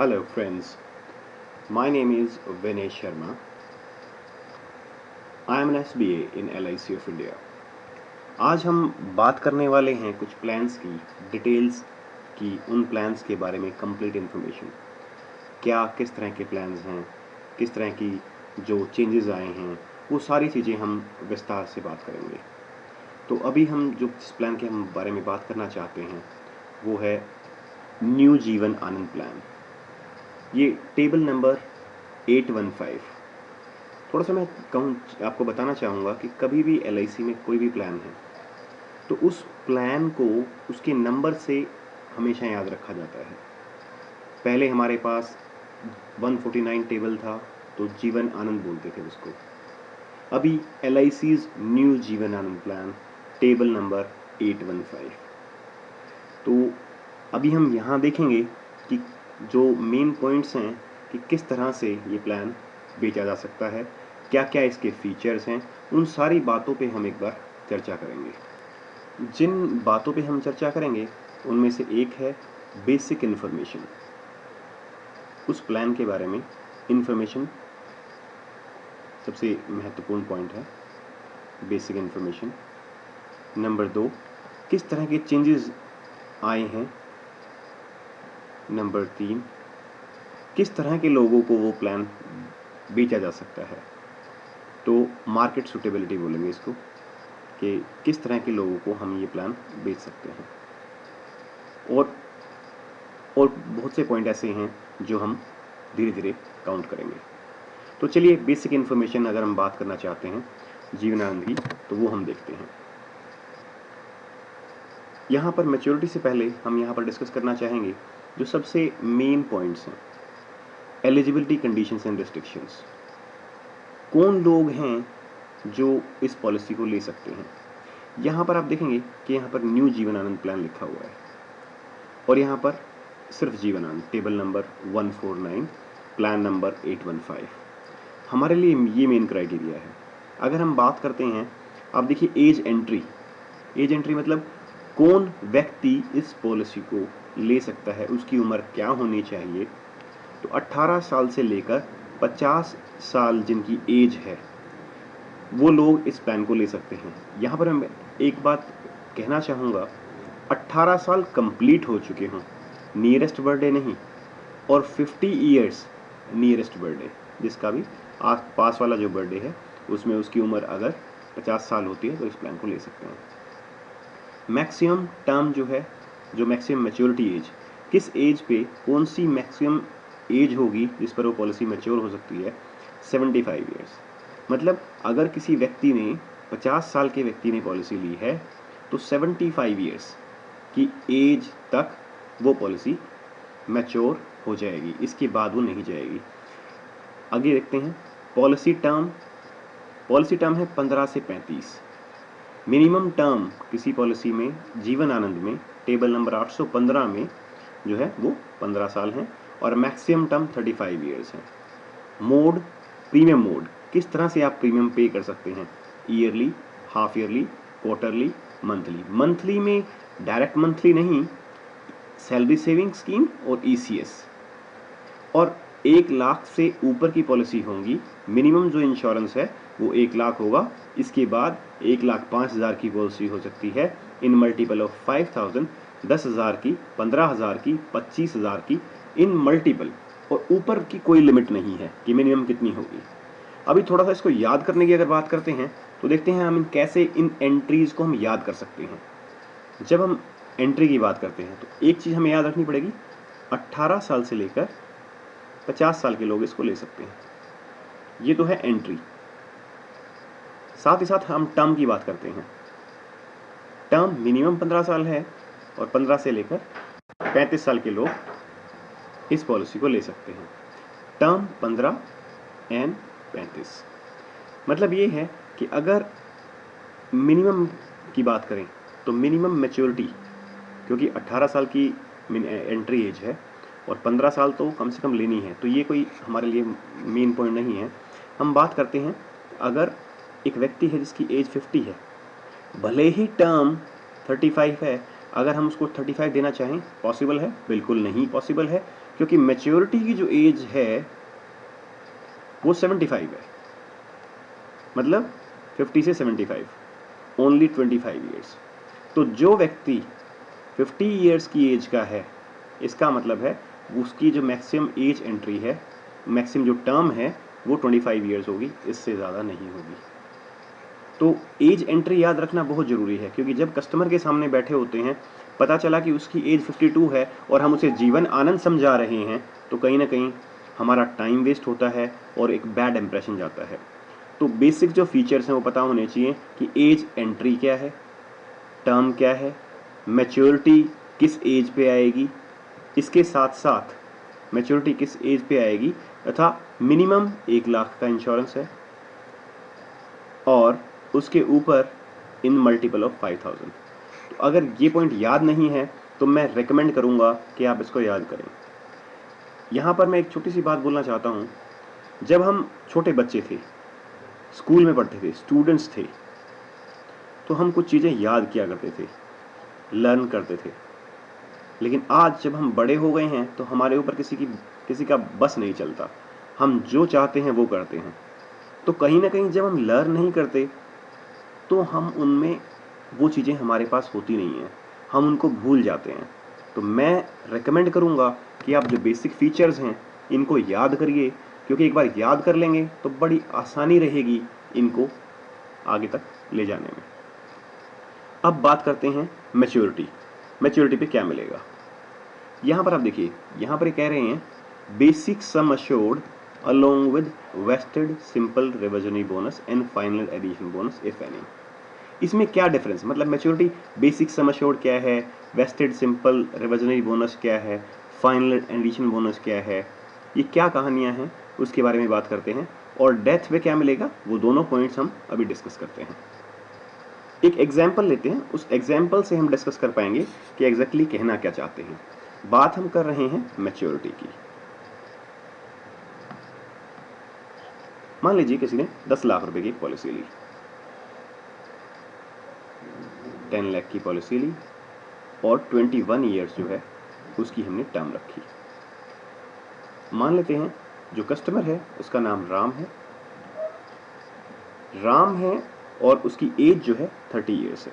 Hello friends, my name is Vinay Sharma. I am an SBA in LIC of India. आज हम बात करने वाले हैं कुछ प्लान्स की डिटेल्स की, उन प्लान्स के बारे में कंप्लीट इन्फॉर्मेशन, क्या किस तरह के प्लान्स हैं, किस तरह की जो चेंजेस आए हैं, वो सारी चीज़ें हम विस्तार से बात करेंगे। तो अभी हम जिस प्लान के हम बारे में बात करना चाहते हैं वो है न्यू जीवन आनंद प्लान। ये टेबल नंबर 815। थोड़ा सा मैं कहूँ आपको बताना चाहूँगा कि कभी भी LIC में कोई भी प्लान है तो उस प्लान को उसके नंबर से हमेशा याद रखा जाता है। पहले हमारे पास 149 टेबल था तो जीवन आनंद बोलते थे उसको। अभी LIC's new Jeevan Anand plan table number 815। तो अभी हम यहाँ देखेंगे कि जो मेन पॉइंट्स हैं कि किस तरह से ये प्लान बेचा जा सकता है, क्या क्या इसके फीचर्स हैं, उन सारी बातों पे हम एक बार चर्चा करेंगे। जिन बातों पे हम चर्चा करेंगे उनमें से एक है बेसिक इन्फॉर्मेशन। उस प्लान के बारे में इन्फॉर्मेशन सबसे महत्वपूर्ण पॉइंट है, बेसिक इन्फॉर्मेशन। नंबर 2, किस तरह के चेंजेस आए हैं। नंबर 3, किस तरह के लोगों को वो प्लान बेचा जा सकता है। तो मार्केट सूटेबिलिटी बोलेंगे इसको, कि किस तरह के लोगों को हम ये प्लान बेच सकते हैं। और बहुत से पॉइंट ऐसे हैं जो हम धीरे धीरे काउंट करेंगे। तो चलिए बेसिक इन्फॉर्मेशन अगर हम बात करना चाहते हैं जीवनानंद की तो वो हम देखते हैं। यहाँ पर मैच्योरिटी से पहले हम यहाँ पर डिस्कस करना चाहेंगे जो सबसे मेन पॉइंट्स हैं, एलिजिबिलिटी कंडीशंस एंड रिस्ट्रिक्शंस। कौन लोग हैं जो इस पॉलिसी को ले सकते हैं। यहाँ पर आप देखेंगे कि यहाँ पर न्यू जीवन आनंद प्लान लिखा हुआ है और यहाँ पर सिर्फ Jeevan Anand table number 149 plan number 815। हमारे लिए ये मेन क्राइटेरिया है। अगर हम बात करते हैं, आप देखिए एज एंट्री मतलब कौन व्यक्ति इस पॉलिसी को ले सकता है, उसकी उम्र क्या होनी चाहिए। तो 18 साल से लेकर 50 साल जिनकी एज है वो लोग इस प्लान को ले सकते हैं। यहाँ पर मैं एक बात कहना चाहूँगा, 18 साल कंप्लीट हो चुके हों, नियरेस्ट बर्थडे नहीं, और 50 ईयर्स नियरेस्ट बर्थडे, जिसका भी आस पास वाला जो बर्थडे है उसमें उसकी उम्र अगर 50 साल होती है तो इस प्लान को ले सकते हैं। मैक्सिमम टर्म जो है, जो मैक्सिमम मैच्योरिटी एज, किस एज पे कौन सी मैक्सिमम एज होगी जिस पर वो पॉलिसी मैच्योर हो सकती है, 75 ईयर्स। मतलब अगर किसी व्यक्ति ने 50 साल के व्यक्ति ने पॉलिसी ली है तो 75 ईयर्स की एज तक वो पॉलिसी मैच्योर हो जाएगी, इसके बाद वो नहीं जाएगी। आगे देखते हैं पॉलिसी टर्म है 15 से 35। मिनिमम टर्म किसी पॉलिसी में जीवन आनंद में टेबल नंबर 815 में जो है वो 15 साल हैं और मैक्सिमम टर्म 35 ईयर्स है। मोड, प्रीमियम मोड, किस तरह से आप प्रीमियम पे कर सकते हैं, yearly, half yearly, quarterly, monthly. Monthly में डायरेक्ट मंथली नहीं, सैलरी सेविंग स्कीम और ECS। और 1 लाख से ऊपर की पॉलिसी होंगी, मिनिमम जो इंश्योरेंस है वो 1 लाख होगा। इसके बाद 1,05,000 की पॉलिसी हो सकती है इन मल्टीपल ऑफ 5,000, 10,000 की, 15,000 की, 25,000 की, इन मल्टीपल। और ऊपर की कोई लिमिट नहीं है कि मिनिमम कितनी होगी। अभी थोड़ा सा इसको याद करने की अगर बात करते हैं तो देखते हैं हम कैसे इन एंट्रीज को हम याद कर सकते हैं। जब हम एंट्री की बात करते हैं तो एक चीज़ हमें याद रखनी पड़ेगी, 18 साल से लेकर 50 साल के लोग इसको ले सकते हैं। ये तो है एंट्री। साथ ही साथ हम टर्म की बात करते हैं। टर्म मिनिमम 15 साल है और 15 से लेकर 35 साल के लोग इस पॉलिसी को ले सकते हैं। टर्म 15 एंड 35 मतलब ये है कि अगर मिनिमम की बात करें तो मिनिमम मैच्योरिटी, क्योंकि 18 साल की एंट्री एज है और 15 साल तो कम से कम लेनी है, तो ये कोई हमारे लिए मेन पॉइंट नहीं है। हम बात करते हैं अगर एक व्यक्ति है जिसकी एज 50 है, भले ही टर्म 35 है अगर हम उसको 35 देना चाहें पॉसिबल है? बिल्कुल नहीं पॉसिबल है, क्योंकि मैच्योरिटी की जो एज है वो 75 है, मतलब 50 से 75, ओनली 25 ईयर्स। तो जो व्यक्ति 50 ईयर्स की एज का है, इसका मतलब है उसकी जो मैक्सिमम एज एंट्री है, मैक्सिमम जो टर्म है वो 25 ईयर्स होगी, इससे ज़्यादा नहीं होगी। तो एज एंट्री याद रखना बहुत ज़रूरी है, क्योंकि जब कस्टमर के सामने बैठे होते हैं, पता चला कि उसकी एज 52 है और हम उसे जीवन आनंद समझा रहे हैं, तो कहीं ना कहीं हमारा टाइम वेस्ट होता है और एक बैड इंप्रेशन जाता है। तो बेसिक जो फीचर्स हैं वो पता होने चाहिए कि एज एंट्री क्या है, टर्म क्या है, मैच्योरिटी किस एज पे आएगी, इसके साथ साथ मैच्योरिटी किस एज पे आएगी, तथा मिनिमम 1 लाख का इंश्योरेंस है और उसके ऊपर इन मल्टीपल ऑफ 5000। तो अगर ये पॉइंट याद नहीं है तो मैं रेकमेंड करूंगा कि आप इसको याद करें। यहाँ पर मैं एक छोटी सी बात बोलना चाहता हूँ। जब हम छोटे बच्चे थे, स्कूल में पढ़ते थे, स्टूडेंट्स थे, तो हम कुछ चीज़ें याद किया करते थे, लर्न करते थे। लेकिन आज जब हम बड़े हो गए हैं तो हमारे ऊपर किसी का बस नहीं चलता, हम जो चाहते हैं वो करते हैं। तो कहीं ना कहीं जब हम लर्न नहीं करते तो हम उनमें वो चीज़ें हमारे पास होती नहीं हैं, हम उनको भूल जाते हैं। तो मैं रेकमेंड करूँगा कि आप जो बेसिक फीचर्स हैं इनको याद करिए, क्योंकि एक बार याद कर लेंगे तो बड़ी आसानी रहेगी इनको आगे तक ले जाने में। अब बात करते हैं मैच्योरिटी। मैच्योरिटी पे क्या मिलेगा? यहाँ पर आप देखिए, यहाँ पर ये कह रहे हैं basic sum assured along with vested simple reversionary bonus and final addition bonus if any. इसमें क्या डिफरेंस, मतलब मैच्योरिटी बेसिक सम अश्योर्ड क्या है, वेस्टेड सिंपल रिवर्जनरी बोनस क्या है, फाइनल एडिशन बोनस क्या है, ये क्या कहानियां हैं उसके बारे में बात करते हैं। और डेथ पे क्या मिलेगा, वो दोनों पॉइंट्स हम अभी डिस्कस करते हैं। एक एग्जाम्पल लेते हैं, उस एग्जाम्पल से हम डिस्कस कर पाएंगे कि एग्जैक्टली कहना क्या चाहते हैं। बात हम कर रहे हैं मैच्योरिटी की। मान लीजिए किसी ने 10 लाख रुपए की पॉलिसी ली, 10 लाख की पॉलिसी ली और 21 ईयर्स जो है उसकी हमने टर्म रखी। मान लेते हैं जो कस्टमर है उसका नाम राम है, और उसकी एज जो है 30 ईयर्स है।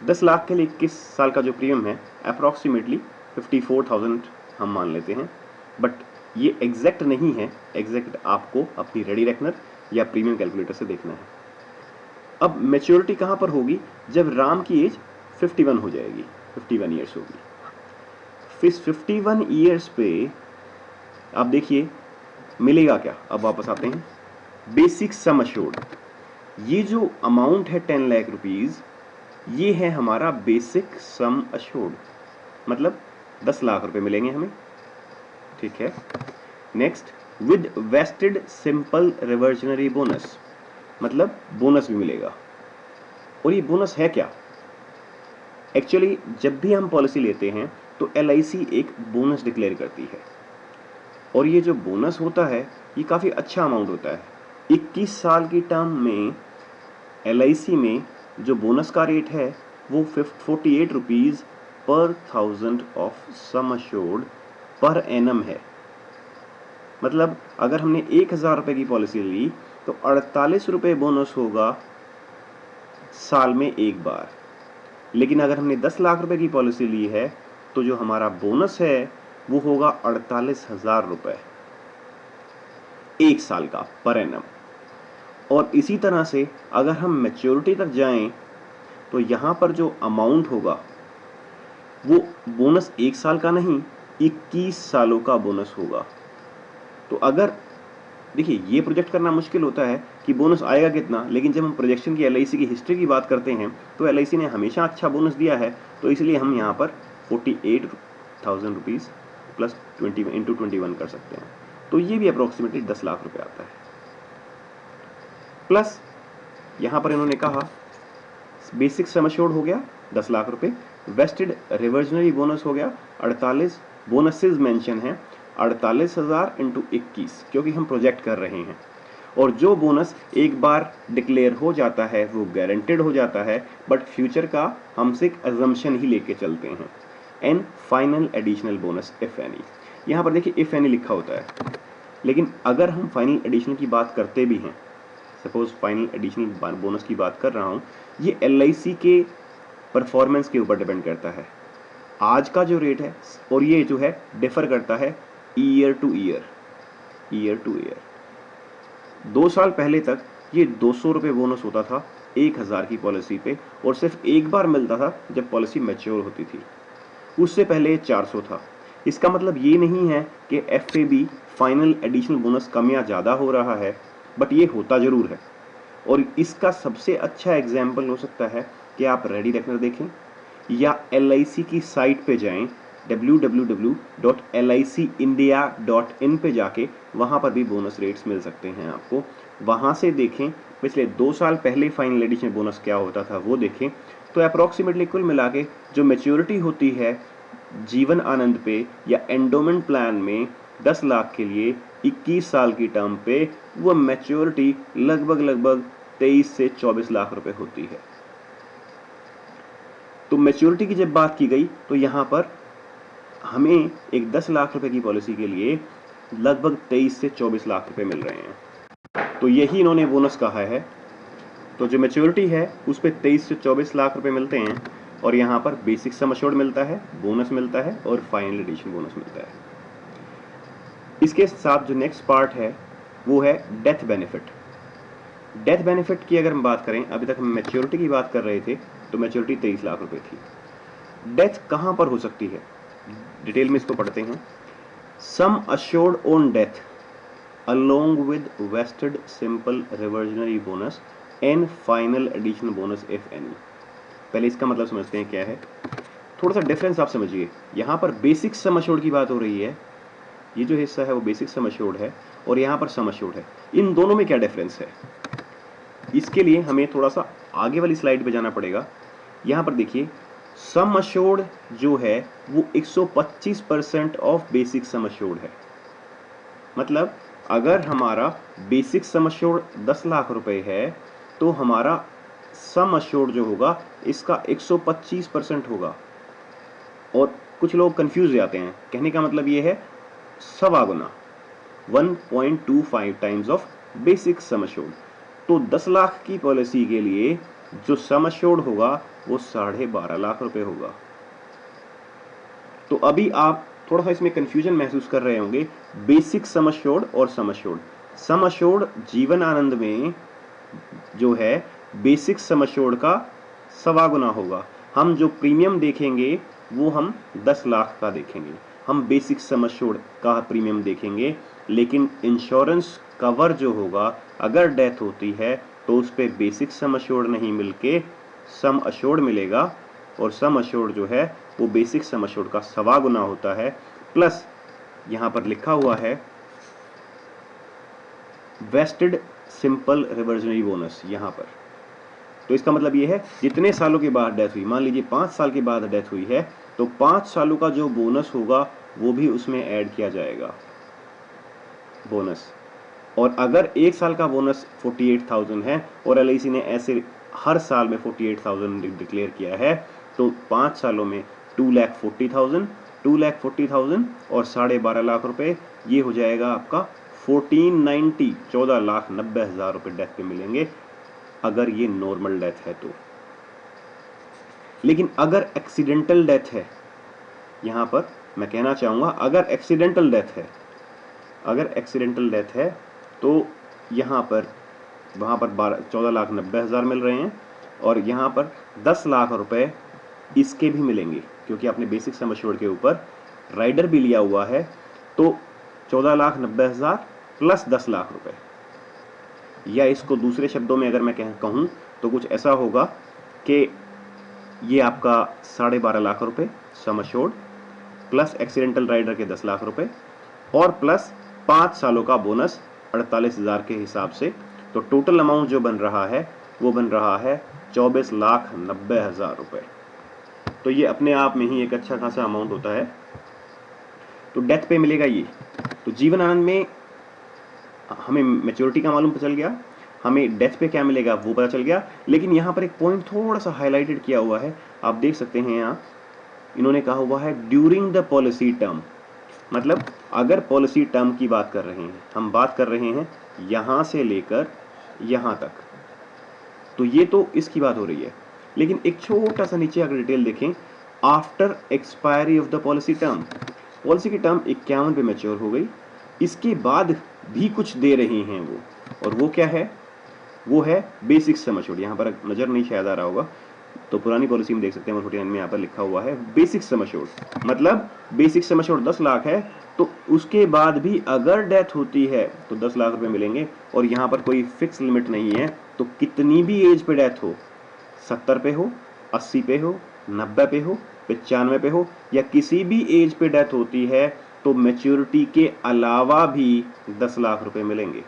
10 लाख के लिए 21 साल का जो प्रीमियम है अप्रॉक्सीमेटली 54,000 हम मान लेते हैं, बट ये एग्जैक्ट नहीं है, एग्जैक्ट आपको अपनी रेडी रेकनर या प्रीमियम कैलकुलेटर से देखना है। अब मैच्योरिटी कहाँ पर होगी, जब राम की एज 51 हो जाएगी, 51 ईयर्स होगी। फिर 51 ईयर्स पे आप देखिए मिलेगा क्या। अब वापस आते हैं, बेसिक सम अश्योर्ड, ये जो अमाउंट है 10 लाख रुपीज, ये है हमारा बेसिक सम अश्योर्ड, मतलब 10 लाख रुपए मिलेंगे हमें, ठीक है। Next, with vested simple reversionary bonus, मतलब बोनस भी मिलेगा। और ये बोनस है क्या? एक्चुअली जब भी हम पॉलिसी लेते हैं तो LIC एक बोनस डिक्लेयर करती है, और ये जो बोनस होता है ये काफ़ी अच्छा अमाउंट होता है। 21 साल की टर्म में LIC में जो बोनस का रेट है वो 48 रुपीज़ पर 1000 of sum assured per annum है। मतलब अगर हमने 1000 रुपये की पॉलिसी ली तो 48 रुपये बोनस होगा साल में एक बार। लेकिन अगर हमने 10 लाख रुपए की पॉलिसी ली है तो जो हमारा बोनस है वो होगा 48,000 रुपए एक साल का पर एनम। और इसी तरह से अगर हम मैच्योरिटी तक जाएं तो यहाँ पर जो अमाउंट होगा वो बोनस एक साल का नहीं, 21 सालों का बोनस होगा। तो अगर देखिए, ये प्रोजेक्ट करना मुश्किल होता है कि बोनस आएगा कितना, लेकिन जब हम प्रोजेक्शन की LIC की हिस्ट्री की बात करते हैं तो LIC ने हमेशा अच्छा बोनस दिया है, तो इसलिए हम यहाँ पर 48,000 रुपीज़ प्लस 20 इंटू 21 कर सकते हैं। तो ये भी अप्रोक्सीमेटली 10 लाख रुपए आता है। प्लस यहाँ पर इन्होंने कहा बेसिक सम अश्योर्ड हो गया 10 लाख रुपए, वेस्टेड रिवर्जनरी बोनस हो गया 48, बोनसेस मेंशन है 48,000 इंटू 21, क्योंकि हम प्रोजेक्ट कर रहे हैं। और जो बोनस एक बार डिक्लेयर हो जाता है वो गारंटेड हो जाता है, बट फ्यूचर का हमसे एक अजम्पशन ही लेके चलते हैं। And final additional bonus if any, यहाँ पर देखिए इफ एनी लिखा होता है, लेकिन अगर हम फाइनल एडिशनल की बात करते भी हैं, सपोज फाइनल एडिशनल बोनस की बात कर रहा हूँ, ये LIC के परफॉर्मेंस के ऊपर डिपेंड करता है। आज का जो रेट है और ये जो है डिफर करता है ईयर टू ईयर। 2 साल पहले तक ये 200 रुपये बोनस होता था 1000 की पॉलिसी पे, और सिर्फ एक बार मिलता था जब पॉलिसी मैच्योर होती थी। उससे पहले 400 था। इसका मतलब ये नहीं है कि FAB फाइनल एडिशनल बोनस कम या ज़्यादा हो रहा है, बट ये होता ज़रूर है। और इसका सबसे अच्छा एग्जाम्पल हो सकता है कि आप रेडी रेकनर देखें या LIC की साइट पे जाएं, www.licindia.in पे जाके वहाँ पर भी बोनस रेट्स मिल सकते हैं आपको। वहाँ से देखें पिछले 2 साल पहले फाइनल एडिशन बोनस क्या होता था वो देखें, तो अप्रॉक्सीमेटली कुल मिला के जो मैच्योरिटी होती है जीवन आनंद पे या एंडोमेंट प्लान में 10 लाख के लिए 21 साल की टर्म पे, वो मैच्योरिटी लगभग 23 से 24 लाख रुपए होती है। तो मैच्योरिटी की जब बात की गई तो यहाँ पर हमें एक 10 लाख रुपए की पॉलिसी के लिए लगभग 23 से 24 लाख रुपए मिल रहे हैं, तो यही इन्होंने बोनस कहा है। तो जो मैच्योरिटी है उस पर 23 से 24 लाख रुपए मिलते हैं, और यहाँ पर बेसिक सम एश्योर्ड मिलता है, बोनस मिलता है और फाइनल एडिशन बोनस मिलता है। इसके साथ जो नेक्स्ट पार्ट है वो है डेथ बेनिफिट। डेथ बेनिफिट की अगर हम बात करें, अभी तक हम मैच्योरिटी की बात कर रहे थे, तो मैच्योरिटी 23 लाख रुपए थी। डेथ कहां पर हो सकती है, डिटेल में इसको पढ़ते हैं। Sum assured on death along with vested simple reversionary bonus and final additional bonus if any। पहले इसका मतलब समझते हैं क्या है, थोड़ा सा डिफरेंस आप समझिए। यहाँ पर बेसिक सम एश्योर्ड की बात हो रही है, ये जो हिस्सा है वो बेसिक सम एश्योर्ड है, और यहाँ पर सम एश्योर्ड है। इन दोनों में क्या डिफरेंस है, इसके लिए हमें थोड़ा सा आगे वाली स्लाइड पे जाना पड़ेगा। यहाँ पर देखिए सम एश्योर्ड जो है वो 125% ऑफ बेसिक सम एश्योर्ड है। मतलब अगर हमारा बेसिक सम एश्योर्ड 10 लाख रुपए है, तो हमारा सम एश्योर्ड जो होगा इसका 125% होगा। और कुछ लोग कंफ्यूज हो जाते हैं, कहने का मतलब ये है सवा गुना, 1.25 times of basic sum assured. तो 10 लाख की पॉलिसी के लिए जो सम एश्योर्ड होगा वो 12.5 लाख रुपए होगा। तो अभी आप थोड़ा सा इसमें कंफ्यूजन महसूस कर रहे होंगे, बेसिक सम एश्योर्ड और sum assured. Sum assured Jeevan Anand में जो है बेसिक सम एश्योर्ड का सवा गुना होगा। हम जो प्रीमियम देखेंगे वो हम 10 लाख का देखेंगे, हम बेसिक सम एश्योर्ड का प्रीमियम देखेंगे, लेकिन इंश्योरेंस कवर जो होगा अगर डेथ होती है तो उस पर बेसिक सम एश्योर्ड नहीं मिलके सम एश्योर्ड मिलेगा, और सम एश्योर्ड जो है वो बेसिक सम एश्योर्ड का सवा गुना होता है। प्लस यहाँ पर लिखा हुआ है वेस्टेड सिंपल रिवर्जनरी बोनस यहाँ पर। तो इसका मतलब ये है जितने सालों के बाद डेथ हुई, मान लीजिए 5 साल के बाद डेथ हुई है, तो 5 सालों का जो बोनस होगा वो भी उसमें ऐड किया जाएगा बोनस। और अगर 1 साल का बोनस 48,000 है और LIC ने ऐसे हर साल में 48,000 डिक्लेयर किया है, तो 5 सालों में 2,40,000 और 12.5 लाख रुपए, ये हो जाएगा आपका 1490, 14,90,000 रुपए डेथ पे मिलेंगे अगर ये नॉर्मल डेथ है तो। लेकिन अगर एक्सीडेंटल डेथ है, यहां पर मैं कहना चाहूंगा अगर एक्सीडेंटल डेथ है तो यहां पर वहां पर 14,90,000 मिल रहे हैं, और यहां पर 10 लाख रुपए इसके भी मिलेंगे, क्योंकि आपने बेसिक सम एश्योर्ड के ऊपर राइडर भी लिया हुआ है। तो 14,90,000 प्लस 10 लाख रुपए, या इसको दूसरे शब्दों में अगर मैं कहूं तो कुछ ऐसा होगा कि ये आपका 12.5 लाख रुपए sum assured, plus accidental rider के 10 लाख रुपए, और प्लस 5 सालों का बोनस 48,000 के हिसाब से। तो टोटल अमाउंट जो बन रहा है वो बन रहा है 24,90,000 रुपए। तो ये अपने आप में ही एक अच्छा खासा अमाउंट होता है। तो डेथ पे मिलेगा ये। तो जीवन आनंद में हमें मैच्योरिटी का मालूम चल गया, हमें डेथ पे क्या मिलेगा वो पता चल गया, लेकिन यहाँ पर एक पॉइंट थोड़ा सा हाईलाइटेड किया हुआ है, आप देख सकते हैं यहाँ इन्होंने कहा हुआ है ड्यूरिंग द पॉलिसी टर्म। मतलब अगर पॉलिसी टर्म की बात कर रहे हैं, हम बात कर रहे हैं यहाँ से लेकर यहाँ तक, तो ये तो इसकी बात हो रही है। लेकिन एक छोटा सा नीचे अगर डिटेल देखें, after expiry of the policy term, policy की टर्म 51 पे मैच्योर हो गई, इसके बाद भी कुछ दे रहे हैं वो, और वो क्या है, वो है बेसिक सम एश्योर्ड। यहाँ पर नजर नहीं शायद आ रहा होगा, तो पुरानी पॉलिसी में देख सकते हैं 149 में यहाँ पर लिखा हुआ है बेसिक सम एश्योर्ड। मतलब बेसिक सम एश्योर्ड 10 लाख है, तो उसके बाद भी अगर डेथ होती है तो 10 लाख रुपए मिलेंगे, और यहाँ पर कोई फिक्स लिमिट नहीं है, तो कितनी भी एज पे डेथ हो, 70 पे हो, 80 पे हो, 90 पे हो, 95 पे हो, या किसी भी एज पे डेथ होती है, तो मैच्योरिटी के अलावा भी 10 लाख रुपए मिलेंगे।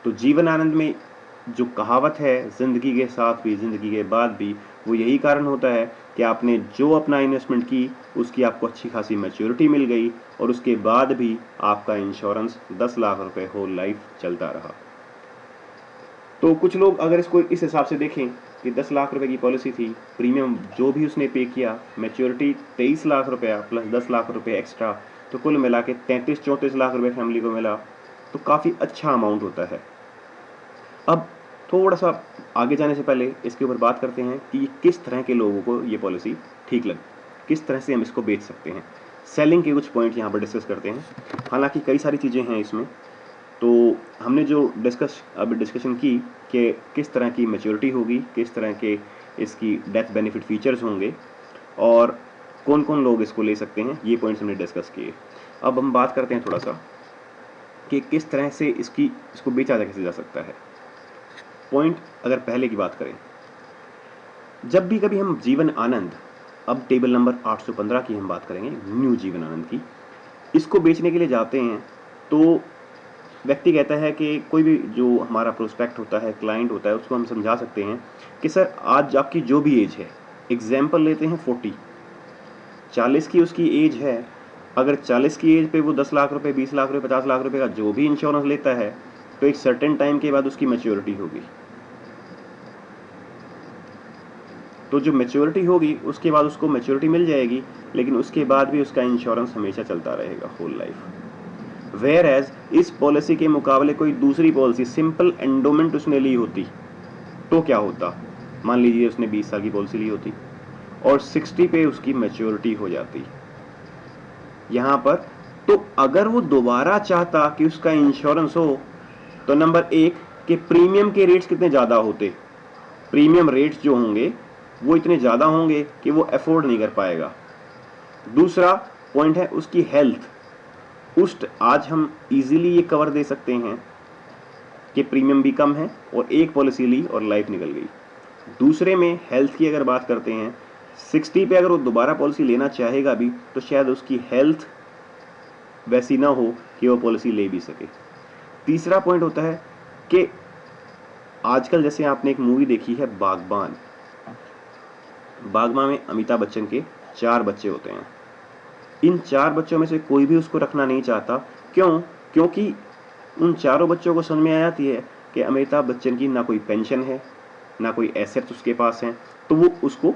तो जीवन आनंद में जो कहावत है, जिंदगी के साथ भी जिंदगी के बाद भी, वो यही कारण होता है कि आपने जो अपना इन्वेस्टमेंट की उसकी आपको अच्छी खासी मैच्योरिटी मिल गई, और उसके बाद भी आपका इंश्योरेंस 10 लाख रुपए होल लाइफ चलता रहा। तो कुछ लोग अगर इसको इस हिसाब से देखें कि 10 लाख रुपए की पॉलिसी थी, प्रीमियम जो भी उसने पे किया, मैच्योरिटी 23 लाख रुपया प्लस 10 लाख रुपए एक्स्ट्रा, तो कुल मिला के 33-34 लाख रुपए फैमिली को मिला, तो काफ़ी अच्छा अमाउंट होता है। अब थोड़ा सा आगे जाने से पहले इसके ऊपर बात करते हैं कि किस तरह के लोगों को ये पॉलिसी ठीक लगे, किस तरह से हम इसको बेच सकते हैं। सेलिंग के कुछ पॉइंट यहाँ पर डिस्कस करते हैं। हालांकि कई सारी चीज़ें हैं इसमें, तो हमने जो अभी डिस्कशन की कि किस तरह की मैच्योरिटी होगी, किस तरह के इसकी डेथ बेनिफिट फीचर्स होंगे, और कौन कौन लोग इसको ले सकते हैं, ये पॉइंट्स हमने डिस्कस किए। अब हम बात करते हैं थोड़ा सा कि किस तरह से इसको बेचा कैसे जा सकता है। पॉइंट अगर पहले की बात करें, जब भी कभी हम जीवन आनंद, अब टेबल नंबर 815 की हम बात करेंगे, न्यू जीवन आनंद की, इसको बेचने के लिए जाते हैं, तो व्यक्ति कहता है कि कोई भी जो हमारा प्रोस्पेक्ट होता है, क्लाइंट होता है, उसको हम समझा सकते हैं कि सर आज आपकी जो भी एज है, एग्जाम्पल लेते हैं 40 की उसकी एज है, अगर 40 की एज पे वो 10 लाख रुपए, 20 लाख रुपए, 50 लाख रुपए का जो भी इंश्योरेंस लेता है, तो एक सर्टेन टाइम के बाद उसकी मैच्योरिटी होगी। तो जो मैच्योरिटी होगी उसके बाद उसको मैच्योरिटी मिल जाएगी, लेकिन उसके बाद भी उसका इंश्योरेंस हमेशा चलता रहेगा होल लाइफ। वेयर एज इस पॉलिसी के मुकाबले कोई दूसरी पॉलिसी, सिंपल एंडोमेंट उसने ली होती, तो क्या होता, मान लीजिए उसने 20 साल की पॉलिसी ली होती और 60 पे उसकी मैच्योरिटी हो जाती यहां पर, तो अगर वो दोबारा चाहता कि उसका इंश्योरेंस हो, तो नंबर 1 कि प्रीमियम के रेट्स कितने ज्यादा होते, प्रीमियम रेट्स जो होंगे वो इतने ज्यादा होंगे कि वो अफोर्ड नहीं कर पाएगा। दूसरा पॉइंट है उसकी हेल्थ, आज हम इजीली ये कवर दे सकते हैं कि प्रीमियम भी कम है और एक पॉलिसी ली और लाइफ निकल गई। दूसरे में हेल्थ की अगर बात करते हैं, 60 पे अगर वो दोबारा पॉलिसी लेना चाहेगा भी, तो शायद उसकी हेल्थ वैसी ना हो कि वो पॉलिसी ले भी सके। तीसरा पॉइंट होता है कि आजकल जैसे आपने एक मूवी देखी है बागबान, बागबान में अमिताभ बच्चन के 4 बच्चे होते हैं। इन 4 बच्चों में से कोई भी उसको रखना नहीं चाहता, क्यों? क्योंकि उन चारों बच्चों को समझ में आ जाती है कि अमिताभ बच्चन की ना कोई पेंशन है, ना कोई एसेट्स उसके पास हैं, तो वो उसको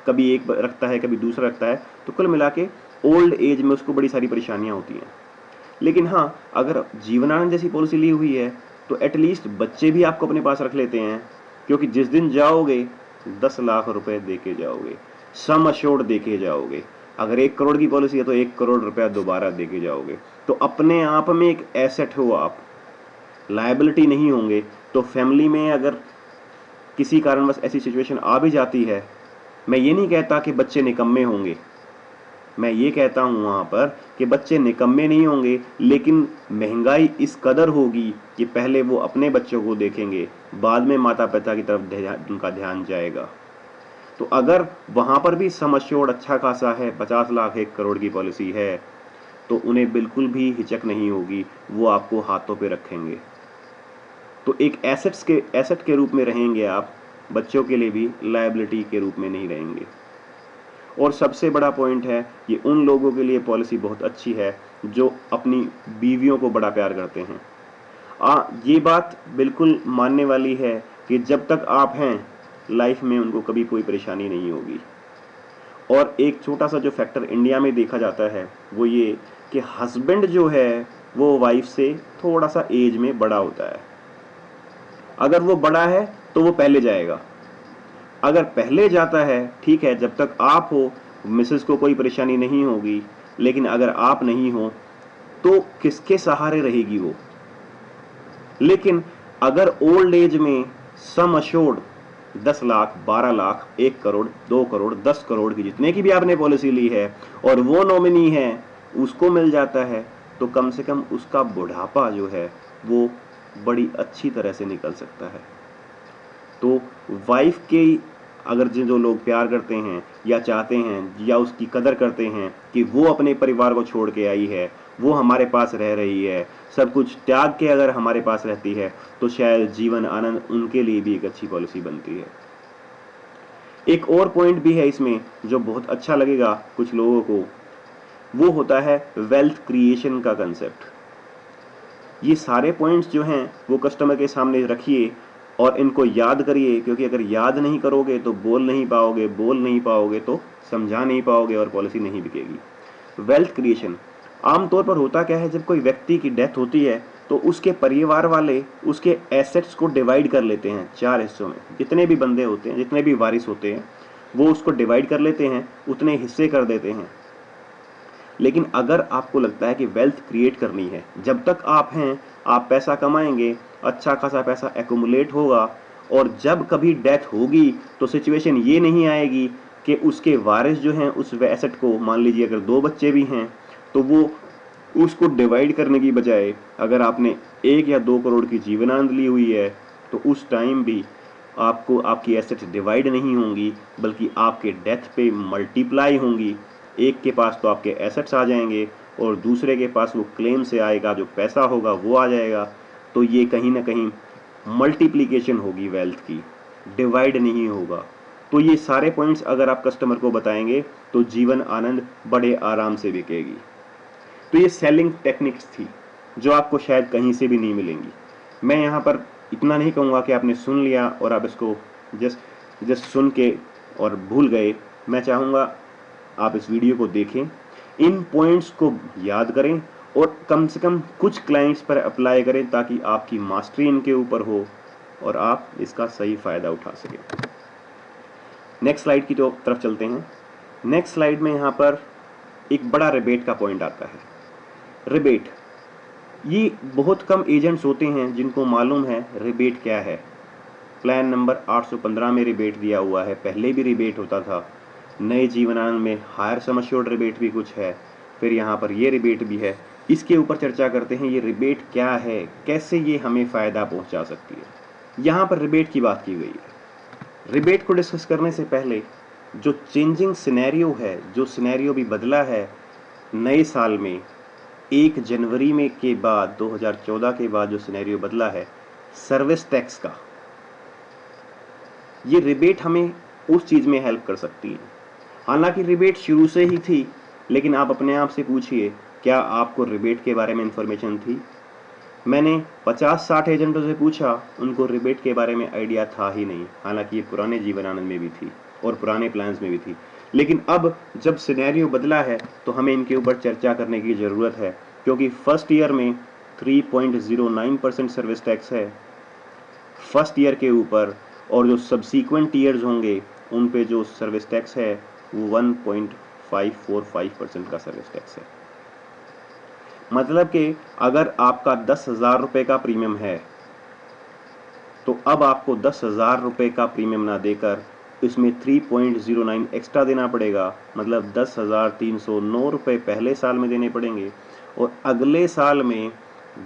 कभी एक रखता है, कभी दूसरा रखता है, तो कुल मिला के ओल्ड एज में उसको बड़ी सारी परेशानियां होती हैं। लेकिन हाँ, अगर जीवनानंद जैसी पॉलिसी ली हुई है, तो एटलीस्ट बच्चे भी आपको अपने पास रख लेते हैं, क्योंकि जिस दिन जाओगे 10 लाख रुपए दे के जाओगे, सम अश्योर्ड दे के जाओगे। अगर 1 करोड़ की पॉलिसी है तो 1 करोड़ रुपया दोबारा दे के जाओगे, तो अपने आप में एक एसेट हो आप, लायबिलिटी नहीं होंगे। तो फैमिली में अगर किसी कारणवश ऐसी सिचुएशन आ भी जाती है, मैं ये नहीं कहता कि बच्चे निकम्मे होंगे, मैं ये कहता हूं वहां पर कि बच्चे निकम्मे नहीं होंगे, लेकिन महंगाई इस कदर होगी कि पहले वो अपने बच्चों को देखेंगे, बाद में माता पिता की तरफ उनका ध्यान जाएगा। तो अगर वहां पर भी सम एश्योर्ड अच्छा खासा है, 50 लाख 1 करोड़ की पॉलिसी है, तो उन्हें बिल्कुल भी हिचक नहीं होगी, वो आपको हाथों पे रखेंगे। तो एक एसेट के रूप में रहेंगे आप, बच्चों के लिए भी लायबिलिटी के रूप में नहीं रहेंगे। और सबसे बड़ा पॉइंट है, ये उन लोगों के लिए पॉलिसी बहुत अच्छी है जो अपनी बीवियों को बड़ा प्यार करते हैं। ये बात बिल्कुल मानने वाली है कि जब तक आप हैं लाइफ में उनको कभी कोई परेशानी नहीं होगी। और एक छोटा सा जो फैक्टर इंडिया में देखा जाता है वो ये कि हस्बैंड जो है वो वाइफ से थोड़ा सा एज में बड़ा होता है। अगर वो बड़ा है तो वो पहले जाएगा, अगर पहले जाता है ठीक है, जब तक आप हो मिसेस को कोई परेशानी नहीं होगी, लेकिन अगर आप नहीं हो तो किसके सहारे रहेगी वो। लेकिन अगर ओल्ड एज में सम अश्योर्ड 10 लाख 12 लाख 1 करोड़ 2 करोड़ 10 करोड़ की जितने की भी आपने पॉलिसी ली है और वो नॉमिनी है उसको मिल जाता है, तो कम से कम उसका बुढ़ापा जो है वो बड़ी अच्छी तरह से निकल सकता है। तो वाइफ के अगर जो लोग प्यार करते हैं या चाहते हैं या उसकी कदर करते हैं कि वो अपने परिवार को छोड़ के आई है, वो हमारे पास रह रही है, सब कुछ त्याग के अगर हमारे पास रहती है, तो शायद जीवन आनंद उनके लिए भी एक अच्छी पॉलिसी बनती है। एक और पॉइंट भी है इसमें जो बहुत अच्छा लगेगा कुछ लोगों को, वो होता है वेल्थ क्रिएशन का कंसेप्ट। ये सारे पॉइंट्स जो हैं वो कस्टमर के सामने रखिए और इनको याद करिए, क्योंकि अगर याद नहीं करोगे तो बोल नहीं पाओगे तो समझा नहीं पाओगे और पॉलिसी नहीं बिकेगी। वेल्थ क्रिएशन आमतौर पर होता क्या है, जब कोई व्यक्ति की डेथ होती है तो उसके परिवार वाले उसके एसेट्स को डिवाइड कर लेते हैं 4 हिस्सों में। जितने भी बंदे होते हैं, जितने भी वारिस होते हैं, वो उसको डिवाइड कर लेते हैं, उतने हिस्से कर देते हैं। लेकिन अगर आपको लगता है कि वेल्थ क्रिएट करनी है, जब तक आप हैं आप पैसा कमाएंगे, अच्छा खासा पैसा एक्युमुलेट होगा, और जब कभी डेथ होगी तो सिचुएशन ये नहीं आएगी कि उसके वारिस जो हैं उस एसेट को, मान लीजिए अगर 2 बच्चे भी हैं तो वो उसको डिवाइड करने की बजाय, अगर आपने 1 या 2 करोड़ की जीवनांद ली हुई है तो उस टाइम भी आपको आपकी एसेट्स डिवाइड नहीं होंगी, बल्कि आपके डेथ पे मल्टीप्लाई होंगी। एक के पास तो आपके एसेट्स आ जाएंगे और दूसरे के पास वो क्लेम से आएगा जो पैसा होगा वो आ जाएगा। तो ये कहीं ना कहीं मल्टीप्लिकेशन होगी वेल्थ की, डिवाइड नहीं होगा। तो ये सारे पॉइंट्स अगर आप कस्टमर को बताएंगे तो जीवन आनंद बड़े आराम से बिकेगी। तो ये सेलिंग टेक्निक्स थी जो आपको शायद कहीं से भी नहीं मिलेंगी। मैं यहाँ पर इतना नहीं कहूँगा कि आपने सुन लिया और आप इसको जस्ट सुन के और भूल गए। मैं चाहूँगा आप इस वीडियो को देखें, इन पॉइंट्स को याद करें और कम से कम कुछ क्लाइंट्स पर अप्लाई करें ताकि आपकी मास्टरी इनके ऊपर हो और आप इसका सही फ़ायदा उठा सकें। नेक्स्ट स्लाइड की तरफ चलते हैं। नेक्स्ट स्लाइड में यहाँ पर एक बड़ा रिबेट का पॉइंट आता है। रिबेट, ये बहुत कम एजेंट्स होते हैं जिनको मालूम है रिबेट क्या है। प्लान नंबर 815 में रिबेट दिया हुआ है, पहले भी रिबेट होता था, नए जीवनानंद में हायर सम एश्योर्ड रिबेट भी कुछ है, फिर यहाँ पर ये रिबेट भी है। इसके ऊपर चर्चा करते हैं, ये रिबेट क्या है, कैसे ये हमें फ़ायदा पहुँचा सकती है। यहाँ पर रिबेट की बात की गई है। रिबेट को डिस्कस करने से पहले जो चेंजिंग सिनेरियो है, जो सिनेरियो भी बदला है नए साल में 1 जनवरी में के बाद 2014 के बाद जो सिनेरियो बदला है सर्विस टैक्स का, ये रिबेट हमें उस चीज़ में हेल्प कर सकती है। हालांकि रिबेट शुरू से ही थी, लेकिन आप अपने आप से पूछिए क्या आपको रिबेट के बारे में इंफॉर्मेशन थी? मैंने 50-60 एजेंटों से पूछा, उनको रिबेट के बारे में आइडिया था ही नहीं। हालांकि ये पुराने जीवन आनंद में भी थी और पुराने प्लान्स में भी थी, लेकिन अब जब सिनेरियो बदला है तो हमें इनके ऊपर चर्चा करने की ज़रूरत है, क्योंकि फर्स्ट ईयर में 3.09% सर्विस टैक्स है फर्स्ट ईयर के ऊपर, और जो सब्सीक्वेंट ईयर्स होंगे उन पे जो सर्विस टैक्स है वो 1.545% का सर्विस टैक्स है। मतलब कि अगर आपका 10,000 रुपये का प्रीमियम है तो अब आपको 10,000 रुपये का प्रीमियम ना देकर इसमें 3.09 एक्स्ट्रा देना पड़ेगा। मतलब 10,309 रुपये पहले साल में देने पड़ेंगे और अगले साल में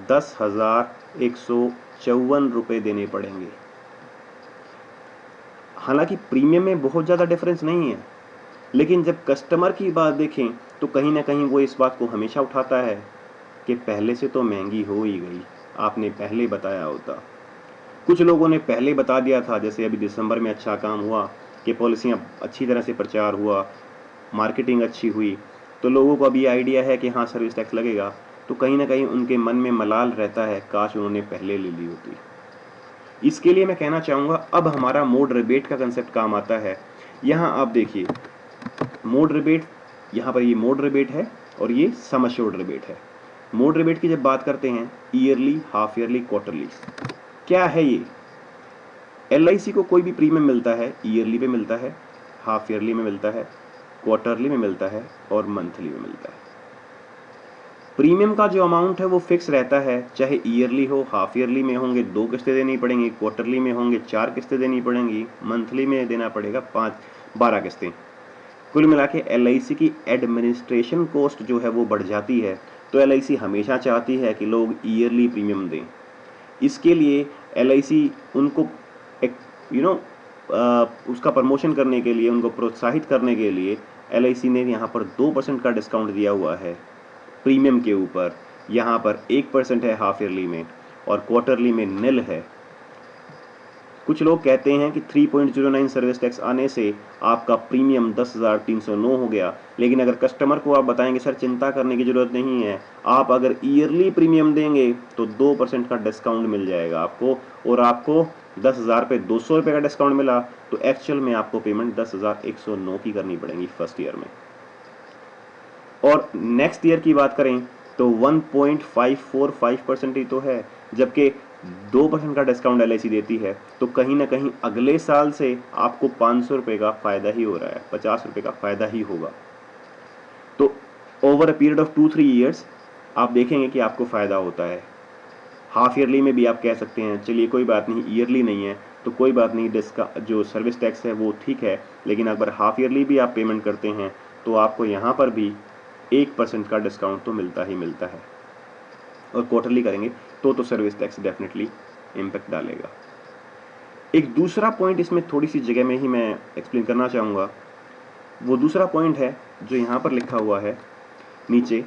10,154 रुपये देने पड़ेंगे। हालांकि प्रीमियम में बहुत ज़्यादा डिफरेंस नहीं है, लेकिन जब कस्टमर की बात देखें तो कहीं ना कहीं वो इस बात को हमेशा उठाता है कि पहले से तो महंगी हो ही गई, आपने पहले बताया होता। कुछ लोगों ने पहले बता दिया था, जैसे अभी दिसंबर में अच्छा काम हुआ कि पॉलिसियाँ अच्छी तरह से प्रचार हुआ, मार्केटिंग अच्छी हुई, तो लोगों को अभी आइडिया है कि हाँ सर्विस टैक्स लगेगा। तो कहीं ना कहीं उनके मन में मलाल रहता है, काश उन्होंने पहले ले ली होती। इसके लिए मैं कहना चाहूँगा अब हमारा मोड रिबेट का कंसेप्ट काम आता है। यहाँ आप देखिए मोड रिबेट, यहाँ पर ये मोड रिबेट है और ये सम एश्योर्ड रिबेट है। मोड रिबेट की जब बात करते हैं ईयरली, हाफ ईयरली, क्वार्टरली, क्या है ये? LIC को कोई भी प्रीमियम मिलता है, ईयरली पे मिलता है, हाफ ईयरली में मिलता है, क्वार्टरली में मिलता है और मंथली में मिलता है। प्रीमियम का जो अमाउंट है वो फिक्स रहता है, चाहे ईयरली हो, हाफ ईयरली में होंगे 2 किस्तें देनी पड़ेंगी, क्वार्टरली में होंगे 4 किस्तें देनी पड़ेंगी, मंथली में देना पड़ेगा 12 किस्तें। कुल मिला के LIC की एडमिनिस्ट्रेशन कॉस्ट जो है वो बढ़ जाती है, तो LIC हमेशा चाहती है कि लोग ईयरली प्रीमियम दें। इसके लिए LIC उनको एक उसका प्रमोशन करने के लिए, उनको प्रोत्साहित करने के लिए LIC ने यहाँ पर 2% का डिस्काउंट दिया हुआ है प्रीमियम के ऊपर। यहाँ पर 1% है हाफ ईयरली में और क्वार्टरली में निल है। कुछ लोग कहते हैं कि 3.09 सर्विस टैक्स आने से आपका प्रीमियम 10,309 हो गया, लेकिन अगर कस्टमर को आप बताएंगे सर चिंता करने की ज़रूरत नहीं है, आप अगर ईयरली प्रीमियम देंगे तो 2% का डिस्काउंट मिल जाएगा आपको, और आपको 10,000 पे 200 रुपये का डिस्काउंट मिला तो एक्चुअल में आपको पेमेंट 10,109 की करनी पड़ेगी फर्स्ट ईयर में। और नेक्स्ट ईयर की बात करें तो 1.545% ही तो है, जबकि 2% का डिस्काउंट LIC देती है, तो कहीं ना कहीं अगले साल से आपको 500 रुपये का फायदा ही हो रहा है, 50 रुपये का फायदा ही होगा। तो over a period of 2-3 years आप देखेंगे कि आपको फायदा होता है। हाफ ईयरली में भी आप कह सकते हैं चलिए कोई बात नहीं, ईयरली नहीं है तो कोई बात नहीं, डिस्का जो सर्विस टैक्स है वो ठीक है, लेकिन अगर हाफ ईयरली भी आप पेमेंट करते हैं तो आपको यहाँ पर भी 1% का डिस्काउंट तो मिलता ही मिलता है, और क्वार्टरली करेंगे तो सर्विस टैक्स डेफिनेटली इम्पैक्ट डालेगा। एक दूसरा पॉइंट इसमें थोड़ी सी जगह में ही मैं एक्सप्लेन करना चाहूँगा। वो दूसरा पॉइंट है जो यहाँ पर लिखा हुआ है नीचे,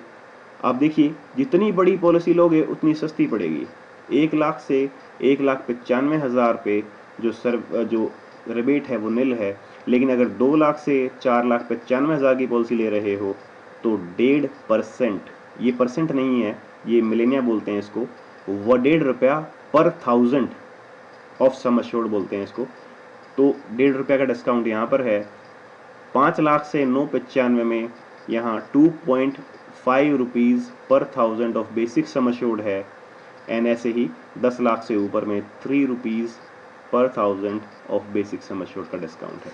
आप देखिए जितनी बड़ी पॉलिसी लोगे उतनी सस्ती पड़ेगी। 1 लाख से 1,95,000 पे जो रिबेट है वो निल है, लेकिन अगर 2 लाख से 4,95,000 की पॉलिसी ले रहे हो तो 1.5%, ये परसेंट नहीं है, ये मिलेनिया बोलते हैं इसको, वो 1.5 रुपया पर 1000 ऑफ सम एश्योर्ड बोलते हैं इसको, तो 1.5 रुपया का डिस्काउंट यहाँ पर है। 5 लाख से 995 में यहाँ 2.5 रुपीज़ पर 1000 ऑफ बेसिक सम एश्योर्ड है, एंड ऐसे ही 10 लाख से ऊपर में 3 रुपीज़ पर 1000 ऑफ बेसिक सम एश्योर्ड का डिस्काउंट है।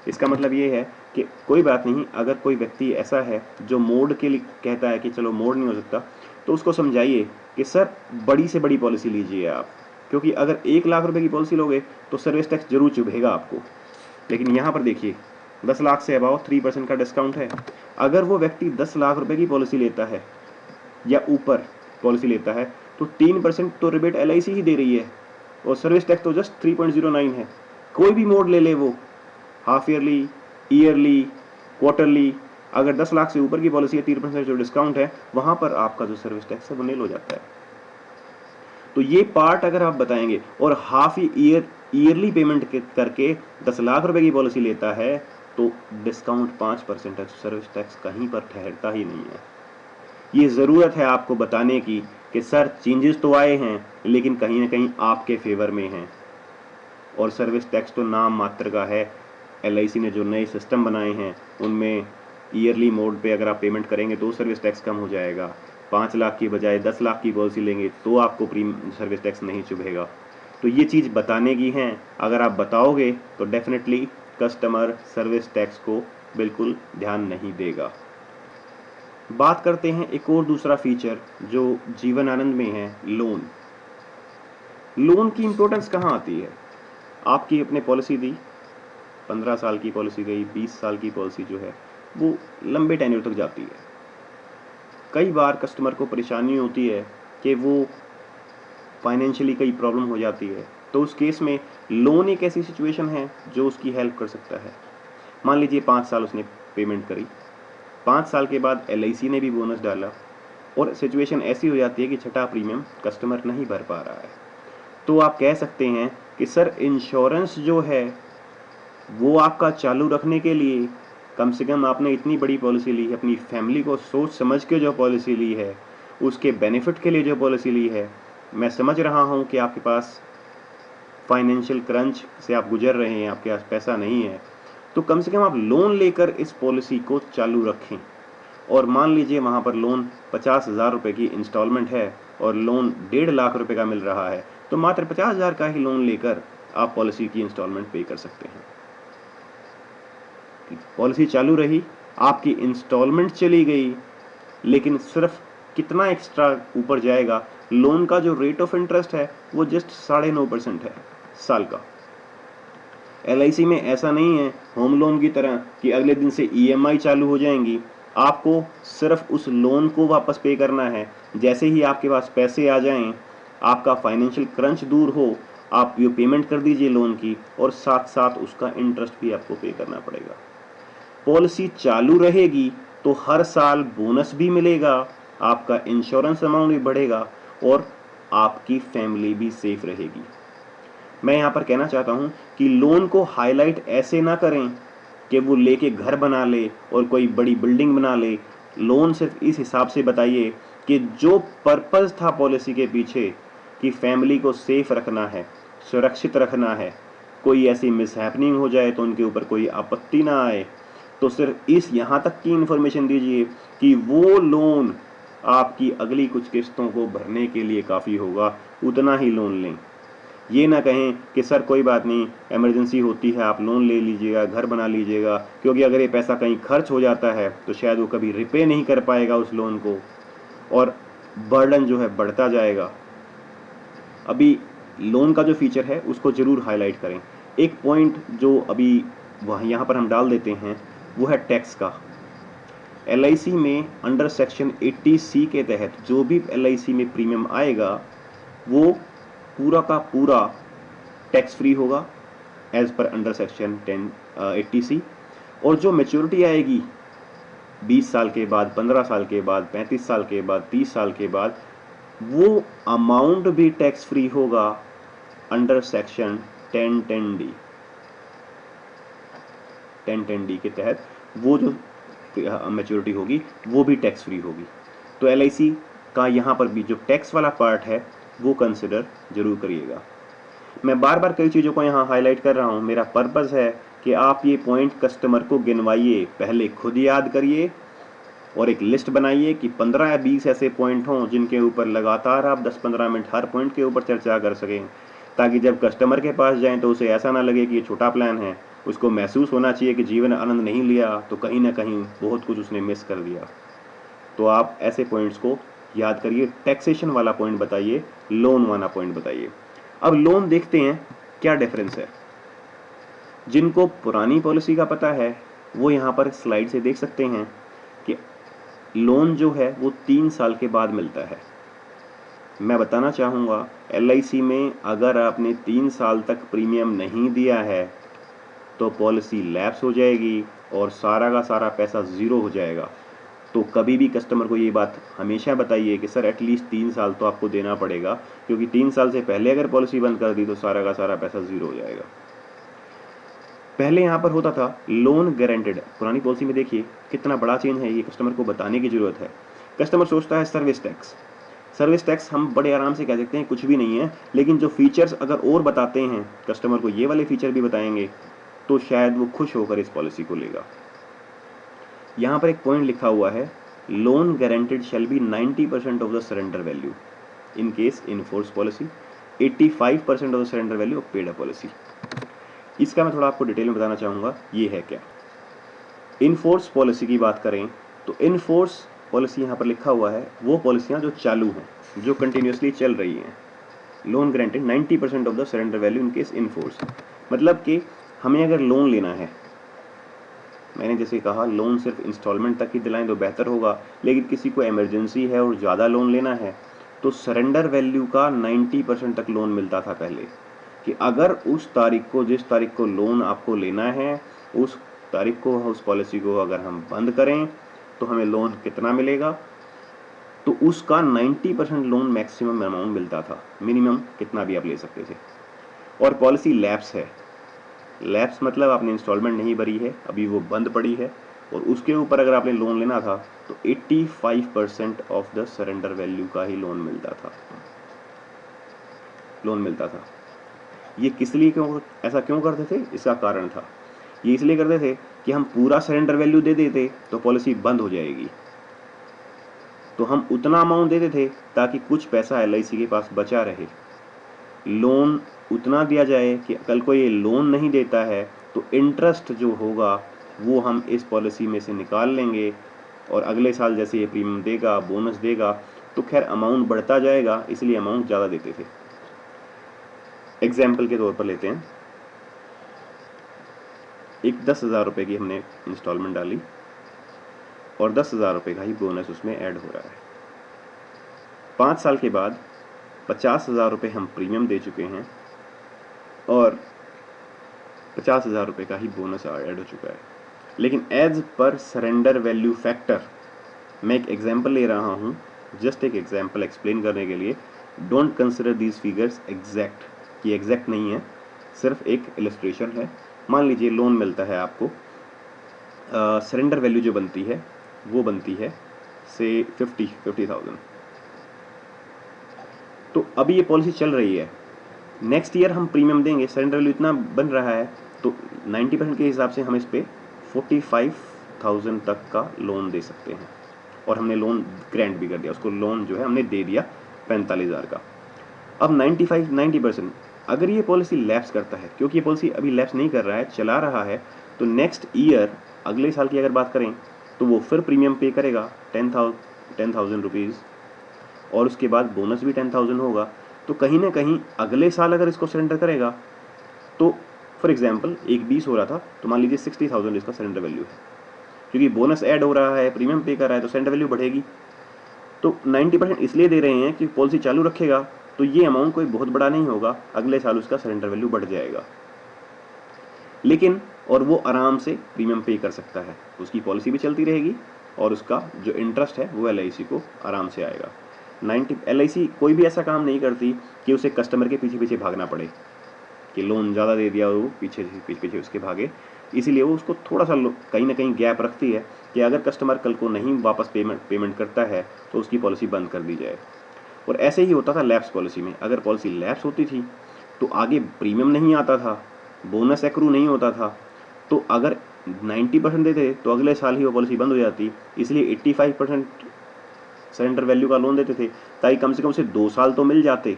इसका मतलब ये है कि कोई बात नहीं, अगर कोई व्यक्ति ऐसा है जो मोड के लिए कहता है कि चलो मोड नहीं हो सकता, तो उसको समझाइए कि सर बड़ी से बड़ी पॉलिसी लीजिए आप, क्योंकि अगर 1 लाख रुपए की पॉलिसी लोगे तो सर्विस टैक्स जरूर चुभेगा आपको। लेकिन यहाँ पर देखिए 10 लाख से अबाव 3% का डिस्काउंट है। अगर वो व्यक्ति 10 लाख रुपए की पॉलिसी लेता है या ऊपर पॉलिसी लेता है तो 3% तो रिबेट LIC ही दे रही है, और सर्विस टैक्स तो जस्ट 3.09 है। कोई भी मोड ले ले वो, हाफ ईयरली, ईयरली, क्वार्टरली, अगर 10 लाख से ऊपर की पॉलिसी है 3% जो डिस्काउंट है, वहां पर आपका जो सर्विस टैक्स है वो नील हो जाता है। तो ये पार्ट अगर आप बताएंगे, और हाफ ईयरली पेमेंट करके 10 लाख रुपए की पॉलिसी लेता है तो डिस्काउंट 5% है, सर्विस टैक्स कहीं पर ठहरता ही नहीं है। ये ज़रूरत है आपको बताने की कि सर चेंजेस तो आए हैं लेकिन कहीं ना कहीं आपके फेवर में हैं, और सर्विस टैक्स तो नाम मात्र का है। LIC ने जो नए सिस्टम बनाए हैं उनमें ईयरली मोड पे अगर आप पेमेंट करेंगे तो सर्विस टैक्स कम हो जाएगा। 5 लाख की बजाय 10 लाख की पॉलिसी लेंगे तो आपको सर्विस टैक्स नहीं चुभेगा। तो ये चीज़ बताने की है, अगर आप बताओगे तो डेफिनेटली कस्टमर सर्विस टैक्स को बिल्कुल ध्यान नहीं देगा। बात करते हैं एक और दूसरा फीचर जो जीवन आनंद में है, लोन। लोन की इंपॉर्टेंस कहाँ आती है? आपकी अपने पॉलिसी दी, 15 साल की पॉलिसी गई, 20 साल की पॉलिसी जो है वो लंबे टेन्योर तक जाती है। कई बार कस्टमर को परेशानी होती है कि वो फाइनेंशियली कई प्रॉब्लम हो जाती है, तो उस केस में लोन एक ऐसी सिचुएशन है जो उसकी हेल्प कर सकता है। मान लीजिए 5 साल उसने पेमेंट करी, 5 साल के बाद LIC ने भी बोनस डाला और सिचुएशन ऐसी हो जाती है कि छठा प्रीमियम कस्टमर नहीं भर पा रहा है, तो आप कह सकते हैं कि सर इंश्योरेंस जो है वो आपका चालू रखने के लिए कम से कम आपने इतनी बड़ी पॉलिसी ली है, अपनी फैमिली को सोच समझ के जो पॉलिसी ली है उसके बेनिफिट के लिए जो पॉलिसी ली है। मैं समझ रहा हूँ कि आपके पास फाइनेंशियल क्रंच से आप गुजर रहे हैं, आपके पास पैसा नहीं है, तो कम से कम आप लोन लेकर इस पॉलिसी को चालू रखें। और मान लीजिए वहाँ पर लोन 50,000 रुपये की इंस्टॉलमेंट है और लोन 1.5 लाख रुपए का मिल रहा है, तो मात्र 50,000 का ही लोन लेकर आप पॉलिसी की इंस्टॉलमेंट पे कर सकते हैं। पॉलिसी चालू रही, आपकी इंस्टॉलमेंट चली गई, लेकिन सिर्फ कितना एक्स्ट्रा ऊपर जाएगा, लोन का जो रेट ऑफ इंटरेस्ट है वो जस्ट 9.5% है साल का। LIC में ऐसा नहीं है होम लोन की तरह कि अगले दिन से EMI चालू हो जाएंगी। आपको सिर्फ उस लोन को वापस पे करना है। जैसे ही आपके पास पैसे आ जाएं, आपका फाइनेंशियल क्रंच दूर हो, आप ये पेमेंट कर दीजिए लोन की, और साथ साथ उसका इंटरेस्ट भी आपको पे करना पड़ेगा। पॉलिसी चालू रहेगी तो हर साल बोनस भी मिलेगा, आपका इंश्योरेंस अमाउंट भी बढ़ेगा और आपकी फैमिली भी सेफ रहेगी। मैं यहाँ पर कहना चाहता हूँ कि लोन को हाईलाइट ऐसे ना करें कि वो लेके घर बना ले और कोई बड़ी बिल्डिंग बना ले। लोन सिर्फ इस हिसाब से बताइए कि जो पर्पस था पॉलिसी के पीछे कि फैमिली को सेफ रखना है, सुरक्षित रखना है, कोई ऐसी मिसहैपनिंग हो जाए तो उनके ऊपर कोई आपत्ति ना आए, तो सिर्फ इस यहाँ तक की इन्फॉर्मेशन दीजिए कि वो लोन आपकी अगली कुछ किस्तों को भरने के लिए काफ़ी होगा, उतना ही लोन लें। ये ना कहें कि सर कोई बात नहीं, इमरजेंसी होती है, आप लोन ले लीजिएगा, घर बना लीजिएगा, क्योंकि अगर ये पैसा कहीं खर्च हो जाता है तो शायद वो कभी रिपे नहीं कर पाएगा उस लोन को, और बर्डन जो है बढ़ता जाएगा। अभी लोन का जो फीचर है उसको ज़रूर हाईलाइट करें। एक पॉइंट जो अभी वहाँ यहाँ पर हम डाल देते हैं वो है टैक्स का। LIC में अंडर सेक्शन 80C के तहत जो भी LIC में प्रीमियम आएगा वो पूरा का पूरा टैक्स फ्री होगा as per under section 80C। और जो मैच्योरिटी आएगी 20 साल के बाद, 15 साल के बाद, 35 साल के बाद, 30 साल के बाद, वो अमाउंट भी टैक्स फ्री होगा अंडर सेक्शन 1010D। 1010D के तहत वो जो मैच्योरिटी होगी वो भी टैक्स फ्री होगी। तो LIC का यहाँ पर भी जो टैक्स वाला पार्ट है वो कंसिडर जरूर करिएगा। मैं बार बार कई चीज़ों को यहाँ हाईलाइट कर रहा हूँ। मेरा पर्पस है कि आप ये पॉइंट कस्टमर को गिनवाइए, पहले खुद याद करिए और एक लिस्ट बनाइए कि 15 या 20 ऐसे पॉइंट हों जिनके ऊपर लगातार आप 10-15 मिनट हर पॉइंट के ऊपर चर्चा कर सकें, ताकि जब कस्टमर के पास जाएं तो उसे ऐसा ना लगे कि ये छोटा प्लान है। उसको महसूस होना चाहिए कि जीवन आनंद नहीं लिया तो कहीं ना कहीं बहुत कुछ उसने मिस कर दिया। तो आप ऐसे पॉइंट्स को याद करिए। टैक्सेशन वाला पॉइंट बताइए, लोन वाला पॉइंट बताइए। अब लोन देखते हैं क्या डिफरेंस है। जिनको पुरानी पॉलिसी का पता है वो यहाँ पर स्लाइड से देख सकते हैं कि लोन जो है वो 3 साल के बाद मिलता है। मैं बताना चाहूँगा LIC में अगर आपने 3 साल तक प्रीमियम नहीं दिया है तो पॉलिसी लैप्स हो जाएगी और सारा का सारा पैसा ज़ीरो हो जाएगा। तो कभी भी कस्टमर को ये बात हमेशा बताइए कि सर एटलीस्ट 3 साल तो आपको देना पड़ेगा, क्योंकि 3 साल से पहले अगर पॉलिसी बंद कर दी तो सारा का सारा पैसा ज़ीरो हो जाएगा। पहले यहाँ पर होता था लोन गारंटेड। पुरानी पॉलिसी में देखिए कितना बड़ा चेंज है, ये कस्टमर को बताने की ज़रूरत है। कस्टमर सोचता है सर्विस टैक्स। सर्विस टैक्स हम बड़े आराम से कह सकते हैं कुछ भी नहीं है, लेकिन जो फीचर्स अगर और बताते हैं, कस्टमर को ये वाले फीचर भी बताएंगे तो शायद वो खुश होकर इस पॉलिसी को लेगा। यहाँ पर एक पॉइंट लिखा हुआ है, loan guaranteed shall be 90% of the surrender value in case in force policy, 85% of the surrender value of paid up policy. इसका मैं थोड़ा आपको डिटेल में बताना चाहूँगा ये है क्या। इन फोर्स पॉलिसी की बात करें तो इन फोर्स पॉलिसी यहाँ पर लिखा हुआ है वो पॉलिसियाँ जो चालू हैं, जो कंटिन्यूसली चल रही हैं। Loan guaranteed 90% of the surrender value in case in force, मतलब कि हमें अगर लोन लेना है, मैंने जैसे कहा लोन सिर्फ इंस्टॉलमेंट तक ही दिलाएं तो बेहतर होगा, लेकिन किसी को इमरजेंसी है और ज़्यादा लोन लेना है तो सरेंडर वैल्यू का 90% तक लोन मिलता था पहले, कि अगर उस तारीख को, जिस तारीख को लोन आपको लेना है, उस तारीख को, उस पॉलिसी को अगर हम बंद करें तो हमें लोन कितना मिलेगा, तो उसका 90% लोन मैक्सिमम अमाउंट मिलता था, मिनिमम कितना भी आप ले सकते थे। और पॉलिसी लैप्स है। लैप्स मतलब आपने इंस्टॉलमेंट नहीं भरी है, अभी वो बंद पड़ी है, और उसके ऊपर अगर आपने लोन लेना था तो 85% ऑफ द सरेंडर वैल्यू का ही लोन मिलता था। ये किस लिए ऐसा क्यों करते थे? इसका कारण था, ये इसलिए करते थे कि हम पूरा सरेंडर वैल्यू दे देते तो पॉलिसी बंद हो जाएगी, तो हम उतना अमाउंट देते थे ताकि कुछ पैसा एलआईसी के पास बचा रहे। लोन उतना दिया जाए कि कल को ये लोन नहीं देता है तो इंटरेस्ट जो होगा वो हम इस पॉलिसी में से निकाल लेंगे, और अगले साल जैसे ये प्रीमियम देगा, बोनस देगा, तो खैर अमाउंट बढ़ता जाएगा, इसलिए अमाउंट ज़्यादा देते थे। एग्जाम्पल के तौर पर लेते हैं, एक 10,000 रुपये की हमने इंस्टॉलमेंट डाली और 10,000 रुपये का ही बोनस उसमें ऐड हो रहा है। 5 साल के बाद 50,000 रुपये हम प्रीमियम दे चुके हैं और 50,000 रुपये का ही बोनस ऐड हो चुका है। लेकिन as per surrender value factor, मैं एक एग्जाम्पल ले रहा हूँ, जस्ट एक एग्जाम्पल एक्सप्लेन करने के लिए। Don't consider these figures exact, ये एग्जैक्ट नहीं है, सिर्फ एक इलस्ट्रेशन है। मान लीजिए लोन मिलता है आपको, सरेंडर वैल्यू जो बनती है वो बनती है से 50,000। तो अभी ये पॉलिसी चल रही है, नेक्स्ट ईयर हम प्रीमियम देंगे, सरेंडर वैल्यू इतना बन रहा है, तो 90% के हिसाब से हम इस पे 45,000 तक का लोन दे सकते हैं, और हमने लोन ग्रांट भी कर दिया, उसको लोन जो है हमने दे दिया 45,000 का। अब 90% अगर ये पॉलिसी लैप्स करता है, क्योंकि ये पॉलिसी अभी लैप्स नहीं कर रहा है, चला रहा है, तो नेक्स्ट ईयर अगले साल की अगर बात करें तो वो फिर प्रीमियम पे करेगा 10,000 रुपीज़, और उसके बाद बोनस भी 10,000 होगा। तो कहीं ना कहीं अगले साल अगर इसको सरेंडर करेगा तो फॉर एग्जांपल एक 20 हो रहा था, तो मान लीजिए 60,000 इसका सरेंडर वैल्यू है, क्योंकि बोनस ऐड हो रहा है, प्रीमियम पे कर रहा है, तो सरेंडर वैल्यू बढ़ेगी। तो 90% इसलिए दे रहे हैं कि पॉलिसी चालू रखेगा तो ये अमाउंट कोई बहुत बड़ा नहीं होगा, अगले साल उसका सरेंडर वैल्यू बढ़ जाएगा, लेकिन और वो आराम से प्रीमियम पे कर सकता है, उसकी पॉलिसी भी चलती रहेगी और उसका जो इंटरेस्ट है वो एलआईसी को आराम से आएगा। एलआईसी कोई भी ऐसा काम नहीं करती कि उसे कस्टमर के पीछे पीछे भागना पड़े, कि लोन ज़्यादा दे दिया और वो पीछे उसके भागे। इसीलिए वो उसको थोड़ा सा कहीं ना कहीं गैप रखती है कि अगर कस्टमर कल को नहीं वापस पेमेंट करता है तो उसकी पॉलिसी बंद कर दी जाए। और ऐसे ही होता था लैप्स पॉलिसी में, अगर पॉलिसी लैप्स होती थी तो आगे प्रीमियम नहीं आता था, बोनस एक्रू नहीं होता था, तो अगर 90% देते तो अगले साल ही वो पॉलिसी बंद हो जाती। इसलिए 85% सरेंडर वैल्यू का लोन देते थे ताकि कम से कम उसे 2 साल तो मिल जाते।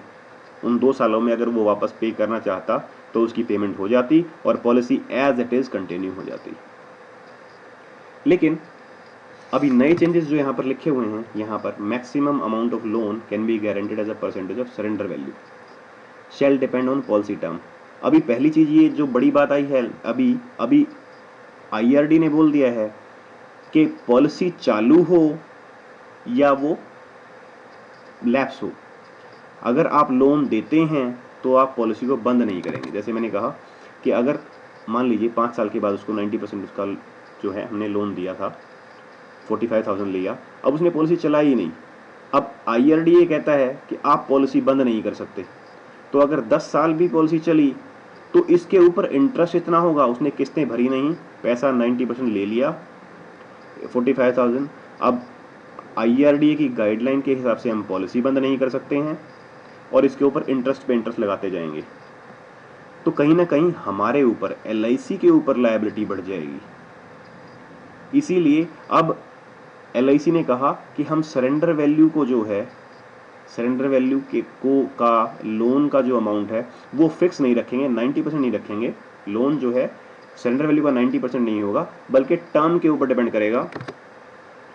उन 2 सालों में अगर वो वापस पे करना चाहता तो उसकी पेमेंट हो जाती और policy as it is continue हो जाती। लेकिन अभी नए चेंजेस जो यहाँ पर लिखे हुए हैं, यहाँ पर maximum amount of loan can be guaranteed as a percentage of surrender value shall depend on policy term. अभी पहली चीज ये जो बड़ी बात आई है, अभी आईआरडी ने बोल दिया है कि पॉलिसी चालू हो या वो लैप्स हो, अगर आप लोन देते हैं तो आप पॉलिसी को बंद नहीं करेंगे। जैसे मैंने कहा कि अगर मान लीजिए 5 साल के बाद उसको 90% उसका जो है हमने लोन दिया था, 45,000 लिया, अब उसने पॉलिसी चलाई ही नहीं। अब आईआरडी ये कहता है कि आप पॉलिसी बंद नहीं कर सकते, तो अगर 10 साल भी पॉलिसी चली तो इसके ऊपर इंटरेस्ट इतना होगा, उसने किस्तें भरी नहीं, पैसा 90% ले लिया 45,000। अब आईआरडी की गाइडलाइन के हिसाब से हम पॉलिसी बंद नहीं कर सकते हैं और इसके ऊपर इंटरेस्ट पे इंटरेस्ट लगाते जाएंगे, तो कहीं ना कहीं हमारे ऊपर एलआईसी के ऊपर लायबिलिटी बढ़ जाएगी। इसीलिए अब एलआईसी ने कहा कि हम सरेंडर वैल्यू को जो है, सरेंडर वैल्यू का लोन का जो अमाउंट है वो फिक्स नहीं रखेंगे, 90% नहीं रखेंगे। लोन जो है सरेंडर वैल्यू का 90% नहीं होगा, बल्कि टर्म के ऊपर डिपेंड करेगा।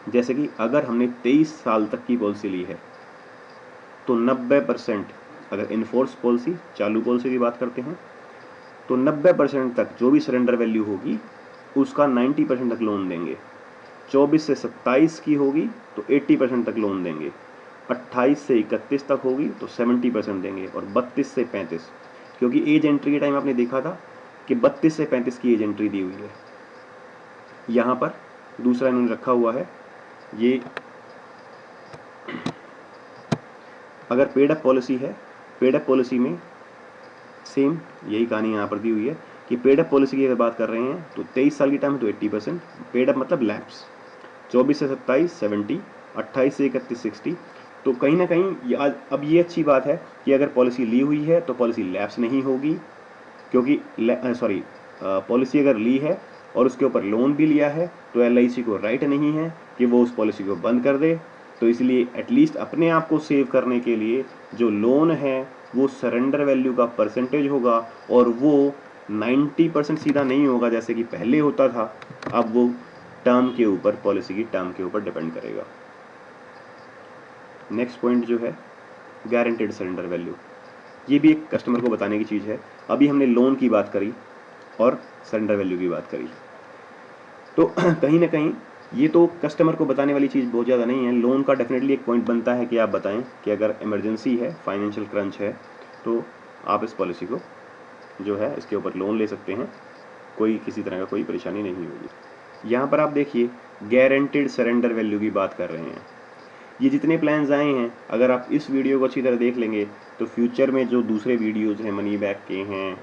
जैसे कि अगर हमने 23 साल तक की पॉलिसी ली है तो 90%, अगर इनफोर्स पॉलिसी चालू पॉलिसी की बात करते हैं तो 90% तक जो भी सरेंडर वैल्यू होगी उसका 90% तक लोन देंगे। 24 से 27 की होगी तो 80% तक लोन देंगे, 28 से 31 तक होगी तो 70% देंगे, और 32 से 35, क्योंकि एज एंट्री के टाइम आपने देखा था कि 32 से 35 की एज एंट्री दी हुई है। यहाँ पर दूसरा इन्होंने रखा हुआ है, ये अगर पेड अप पॉलिसी है, पेड अप पॉलिसी में सेम यही कहानी यहाँ पर दी हुई है कि पेड अप पॉलिसी की अगर बात कर रहे हैं तो 23 साल की टर्म है तो 80%, पेड अप मतलब लैप्स, 24 से 27 70, 28 से 31 60। तो कहीं ना कहीं अब ये अच्छी बात है कि अगर पॉलिसी ली हुई है तो पॉलिसी लैप्स नहीं होगी, क्योंकि पॉलिसी अगर ली है और उसके ऊपर लोन भी लिया है तो LIC को राइट नहीं है कि वो उस पॉलिसी को बंद कर दे। तो इसलिए एटलीस्ट अपने आप को सेव करने के लिए जो लोन है वो सरेंडर वैल्यू का परसेंटेज होगा, और वो 90% सीधा नहीं होगा जैसे कि पहले होता था, अब वो टर्म के ऊपर, पॉलिसी की टर्म के ऊपर डिपेंड करेगा। नेक्स्ट पॉइंट जो है गारंटेड सरेंडर वैल्यू, ये भी एक कस्टमर को बताने की चीज़ है। अभी हमने लोन की बात करी और सरेंडर वैल्यू की बात करी, तो कहीं ना कहीं ये तो कस्टमर को बताने वाली चीज़ बहुत ज़्यादा नहीं है। लोन का डेफिनेटली एक पॉइंट बनता है कि आप बताएं कि अगर इमरजेंसी है, फाइनेंशियल क्रंच है, तो आप इस पॉलिसी को जो है इसके ऊपर लोन ले सकते हैं, कोई किसी तरह का कोई परेशानी नहीं होगी। यहाँ पर आप देखिए गारंटेड सरेंडर वैल्यू की बात कर रहे हैं। ये जितने प्लान्स आए हैं, अगर आप इस वीडियो को अच्छी तरह देख लेंगे तो फ्यूचर में जो दूसरे वीडियोज़ हैं, मनी बैक के हैं,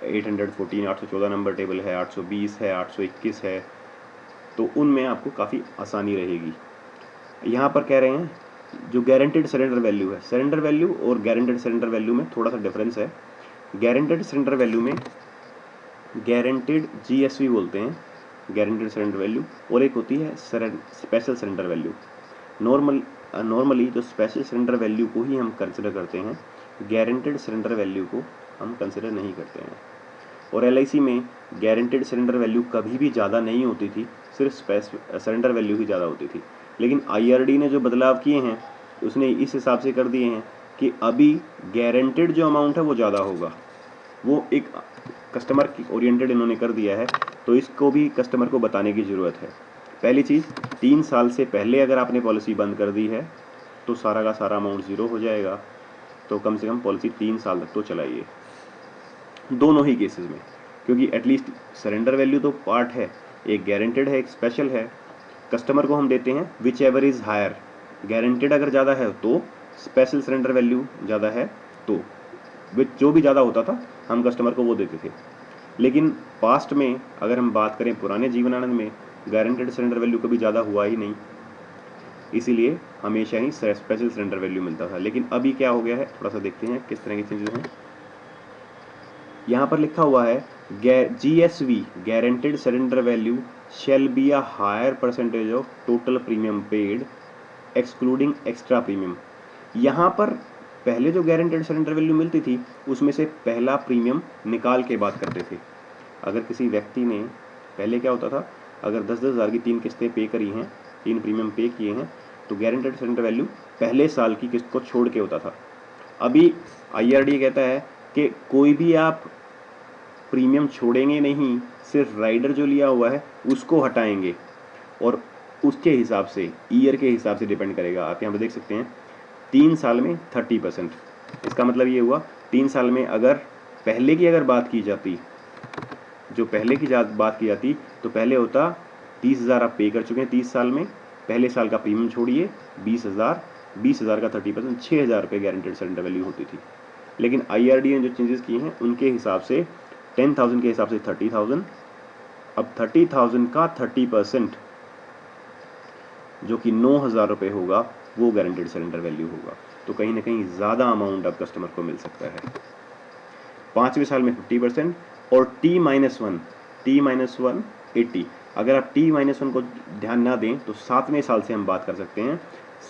814 814 नंबर टेबल है, 820 है, 821 है, तो उनमें आपको काफ़ी आसानी रहेगी। यहाँ पर कह रहे हैं जो गारंटेड सरेंडर वैल्यू है, सरेंडर वैल्यू और गारंटेड सरेंडर वैल्यू में थोड़ा सा डिफरेंस है। गारंटेड सरेंडर वैल्यू में गारंटेड GSV बोलते हैं गारंटेड सरेंडर वैल्यू, और एक होती है स्पेशल सरेंडर वैल्यू। नॉर्मली जो स्पेशल सरेंडर वैल्यू को ही हम कंसिडर करते हैं, गारंटेड सरेंडर वैल्यू को हम कंसिडर नहीं करते हैं। और LIC में गारंटेड सरेंडर वैल्यू कभी भी ज़्यादा नहीं होती थी, सिर्फ सरेंडर वैल्यू ही ज़्यादा होती थी। लेकिन IRD ने जो बदलाव किए हैं उसने इस हिसाब से कर दिए हैं कि अभी गारंटेड जो अमाउंट है वो ज़्यादा होगा, वो एक कस्टमर की ओरिएंटेड इन्होंने कर दिया है, तो इसको भी कस्टमर को बताने की ज़रूरत है। पहली चीज़, 3 साल से पहले अगर आपने पॉलिसी बंद कर दी है तो सारा का सारा अमाउंट ज़ीरो हो जाएगा, तो कम से कम पॉलिसी 3 साल तक तो चलाइए, दोनों ही केसेस में, क्योंकि एटलीस्ट सरेंडर वैल्यू तो पार्ट है, एक गारंटेड है, एक स्पेशल है। कस्टमर को हम देते हैं whichever is higher, guaranteed अगर ज़्यादा है तो, स्पेशल सरेंडर वैल्यू ज़्यादा है तो, जो भी ज़्यादा होता था हम कस्टमर को वो देते थे। लेकिन पास्ट में अगर हम बात करें, पुराने जीवनानंद में गारंटेड सरेंडर वैल्यू कभी ज़्यादा हुआ ही नहीं, इसीलिए हमेशा ही स्पेशल सरेंडर वैल्यू मिलता था। लेकिन अभी क्या हो गया है, थोड़ा सा देखते हैं किस तरह की चीज़ें हैं। यहाँ पर लिखा हुआ है GSV guaranteed surrender value shall be a higher percentage of total premium paid excluding extra premium. यहाँ पर पहले जो गारंटेड सरेंडर वैल्यू मिलती थी उसमें से पहला प्रीमियम निकाल के बात करते थे। अगर किसी व्यक्ति ने, पहले क्या होता था, अगर 10-10 हज़ार की 3 किस्तें पे करी हैं, 3 प्रीमियम पे किए हैं, तो गारंटेड सरेंडर वैल्यू पहले साल की किस्त को छोड़ के होता था। अभी IRD कहता है कि कोई भी आप प्रीमियम छोड़ेंगे नहीं, सिर्फ राइडर जो लिया हुआ है उसको हटाएंगे, और उसके हिसाब से, ईयर के हिसाब से डिपेंड करेगा। आप यहाँ पर देख सकते हैं 3 साल में 30%। इसका मतलब ये हुआ 3 साल में अगर पहले की अगर बात की जाती, जो पहले की बात की जाती तो पहले होता 30,000 आप पे कर चुके हैं 30 साल में, पहले साल का प्रीमियम छोड़िए 20,000 का 30%, 6,000 रुपये गारंटेड सरेंडर वैल्यू होती थी। लेकिन IRD ने जो चेंजेस किए हैं उनके हिसाब से 10,000 के हिसाब से 30,000, अब 30,000 का 30% जो कि 9,000 रुपये होगा वो गारंटेड सरेंडर वैल्यू होगा। तो कहीं ना कहीं ज़्यादा अमाउंट अब कस्टमर को मिल सकता है। 5वें साल में 50% और T-1 80। अगर आप T-1 को ध्यान ना दें तो 7वें साल से हम बात कर सकते हैं।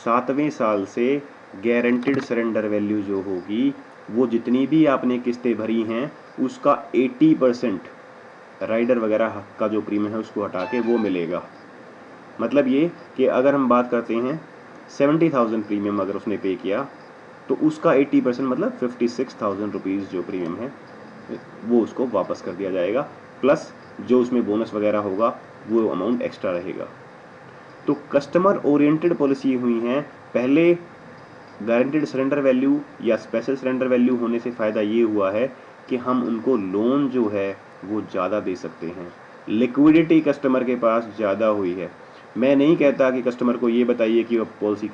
7वें साल से गारंटेड सरेंडर वैल्यू जो होगी वो जितनी भी आपने किस्तें भरी हैं उसका 80% राइडर वगैरह का जो प्रीमियम है उसको हटा के वो मिलेगा। मतलब ये कि अगर हम बात करते हैं 70,000 प्रीमियम अगर उसने पे किया तो उसका 80% मतलब 56,000 रुपीज़ जो प्रीमियम है वो उसको वापस कर दिया जाएगा, प्लस जो उसमें बोनस वगैरह होगा वो अमाउंट एक्स्ट्रा रहेगा। तो कस्टमर ओरिएंटेड पॉलिसी हुई हैं। पहले गारंटेड सरेंडर वैल्यू या स्पेशल सरेंडर वैल्यू होने से फ़ायदा ये हुआ है कि हम उनको लोन जो है वो ज़्यादा दे सकते हैं, लिक्विडिटी कस्टमर के पास ज़्यादा हुई है। मैं नहीं कहता कि कस्टमर को ये बताइए कि आप पॉलिसी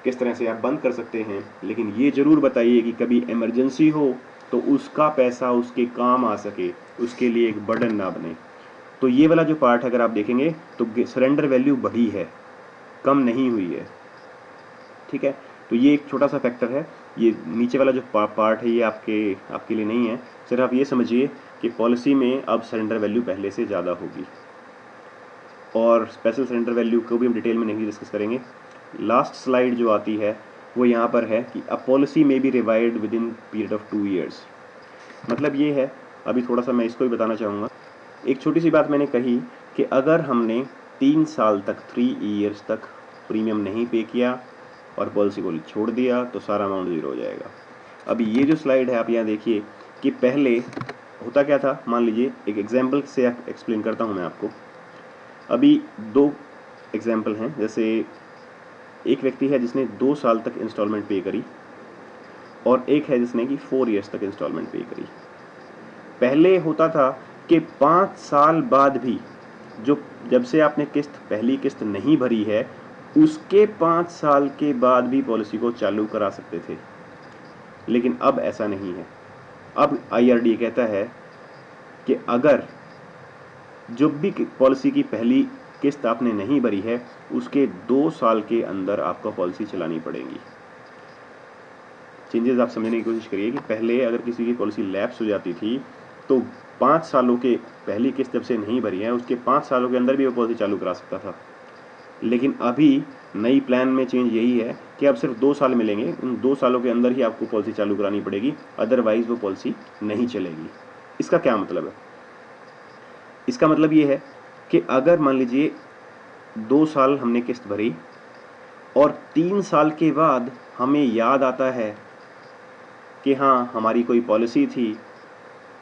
किस तरह से आप बंद कर सकते हैं, लेकिन ये ज़रूर बताइए कि कभी इमरजेंसी हो तो उसका पैसा उसके काम आ सके, उसके लिए एक बर्डन ना बने। तो ये वाला जो पार्ट है अगर आप देखेंगे तो सरेंडर वैल्यू बढ़ी है, कम नहीं हुई है। ठीक है, तो ये एक छोटा सा फैक्टर है। ये नीचे वाला जो पार्ट है ये आपके लिए नहीं है। सिर्फ आप ये समझिए कि पॉलिसी में अब सरेंडर वैल्यू पहले से ज़्यादा होगी, और स्पेशल सरेंडर वैल्यू को भी हम डिटेल में नहीं डिस्कस करेंगे। लास्ट स्लाइड जो आती है वो यहाँ पर है कि अ पॉलिसी में B revived with in period of 2 years. मतलब ये है, अभी थोड़ा सा मैं इसको भी बताना चाहूँगा। एक छोटी सी बात मैंने कही कि अगर हमने 3 साल तक 3 ईयर्स तक प्रीमियम नहीं पे किया और पॉलिसी को छोड़ दिया तो सारा अमाउंट ज़ीरो हो जाएगा। अभी ये जो स्लाइड है आप यहाँ देखिए कि पहले होता क्या था। मान लीजिए एक एग्जाम्पल से एक्सप्लेन करता हूँ मैं आपको। अभी 2 एग्जाम्पल हैं। जैसे एक व्यक्ति है जिसने 2 साल तक इंस्टॉलमेंट पे करी, और एक है जिसने कि 4 ईयर्स तक इंस्टॉलमेंट पे करी। पहले होता था कि 5 साल बाद भी जब से आपने पहली किस्त नहीं भरी है उसके 5 साल के बाद भी पॉलिसी को चालू करा सकते थे, लेकिन अब ऐसा नहीं है। अब IRDA कहता है कि अगर जब भी पॉलिसी की पहली किस्त आपने नहीं भरी है उसके 2 साल के अंदर आपको पॉलिसी चलानी पड़ेगी। चेंजेस आप समझने की कोशिश करिए कि पहले अगर किसी की पॉलिसी लैप्स हो जाती थी तो 5 सालों के पहली किस्त जब से नहीं भरी है उसके 5 सालों के अंदर भी वो पॉलिसी चालू करा सकता था, लेकिन अभी नई प्लान में चेंज यही है कि अब सिर्फ 2 साल मिलेंगे। उन 2 सालों के अंदर ही आपको पॉलिसी चालू करानी पड़ेगी, अदरवाइज वो पॉलिसी नहीं चलेगी। इसका क्या मतलब है? इसका मतलब ये है कि अगर मान लीजिए 2 साल हमने किस्त भरी और 3 साल के बाद हमें याद आता है कि हाँ हमारी कोई पॉलिसी थी,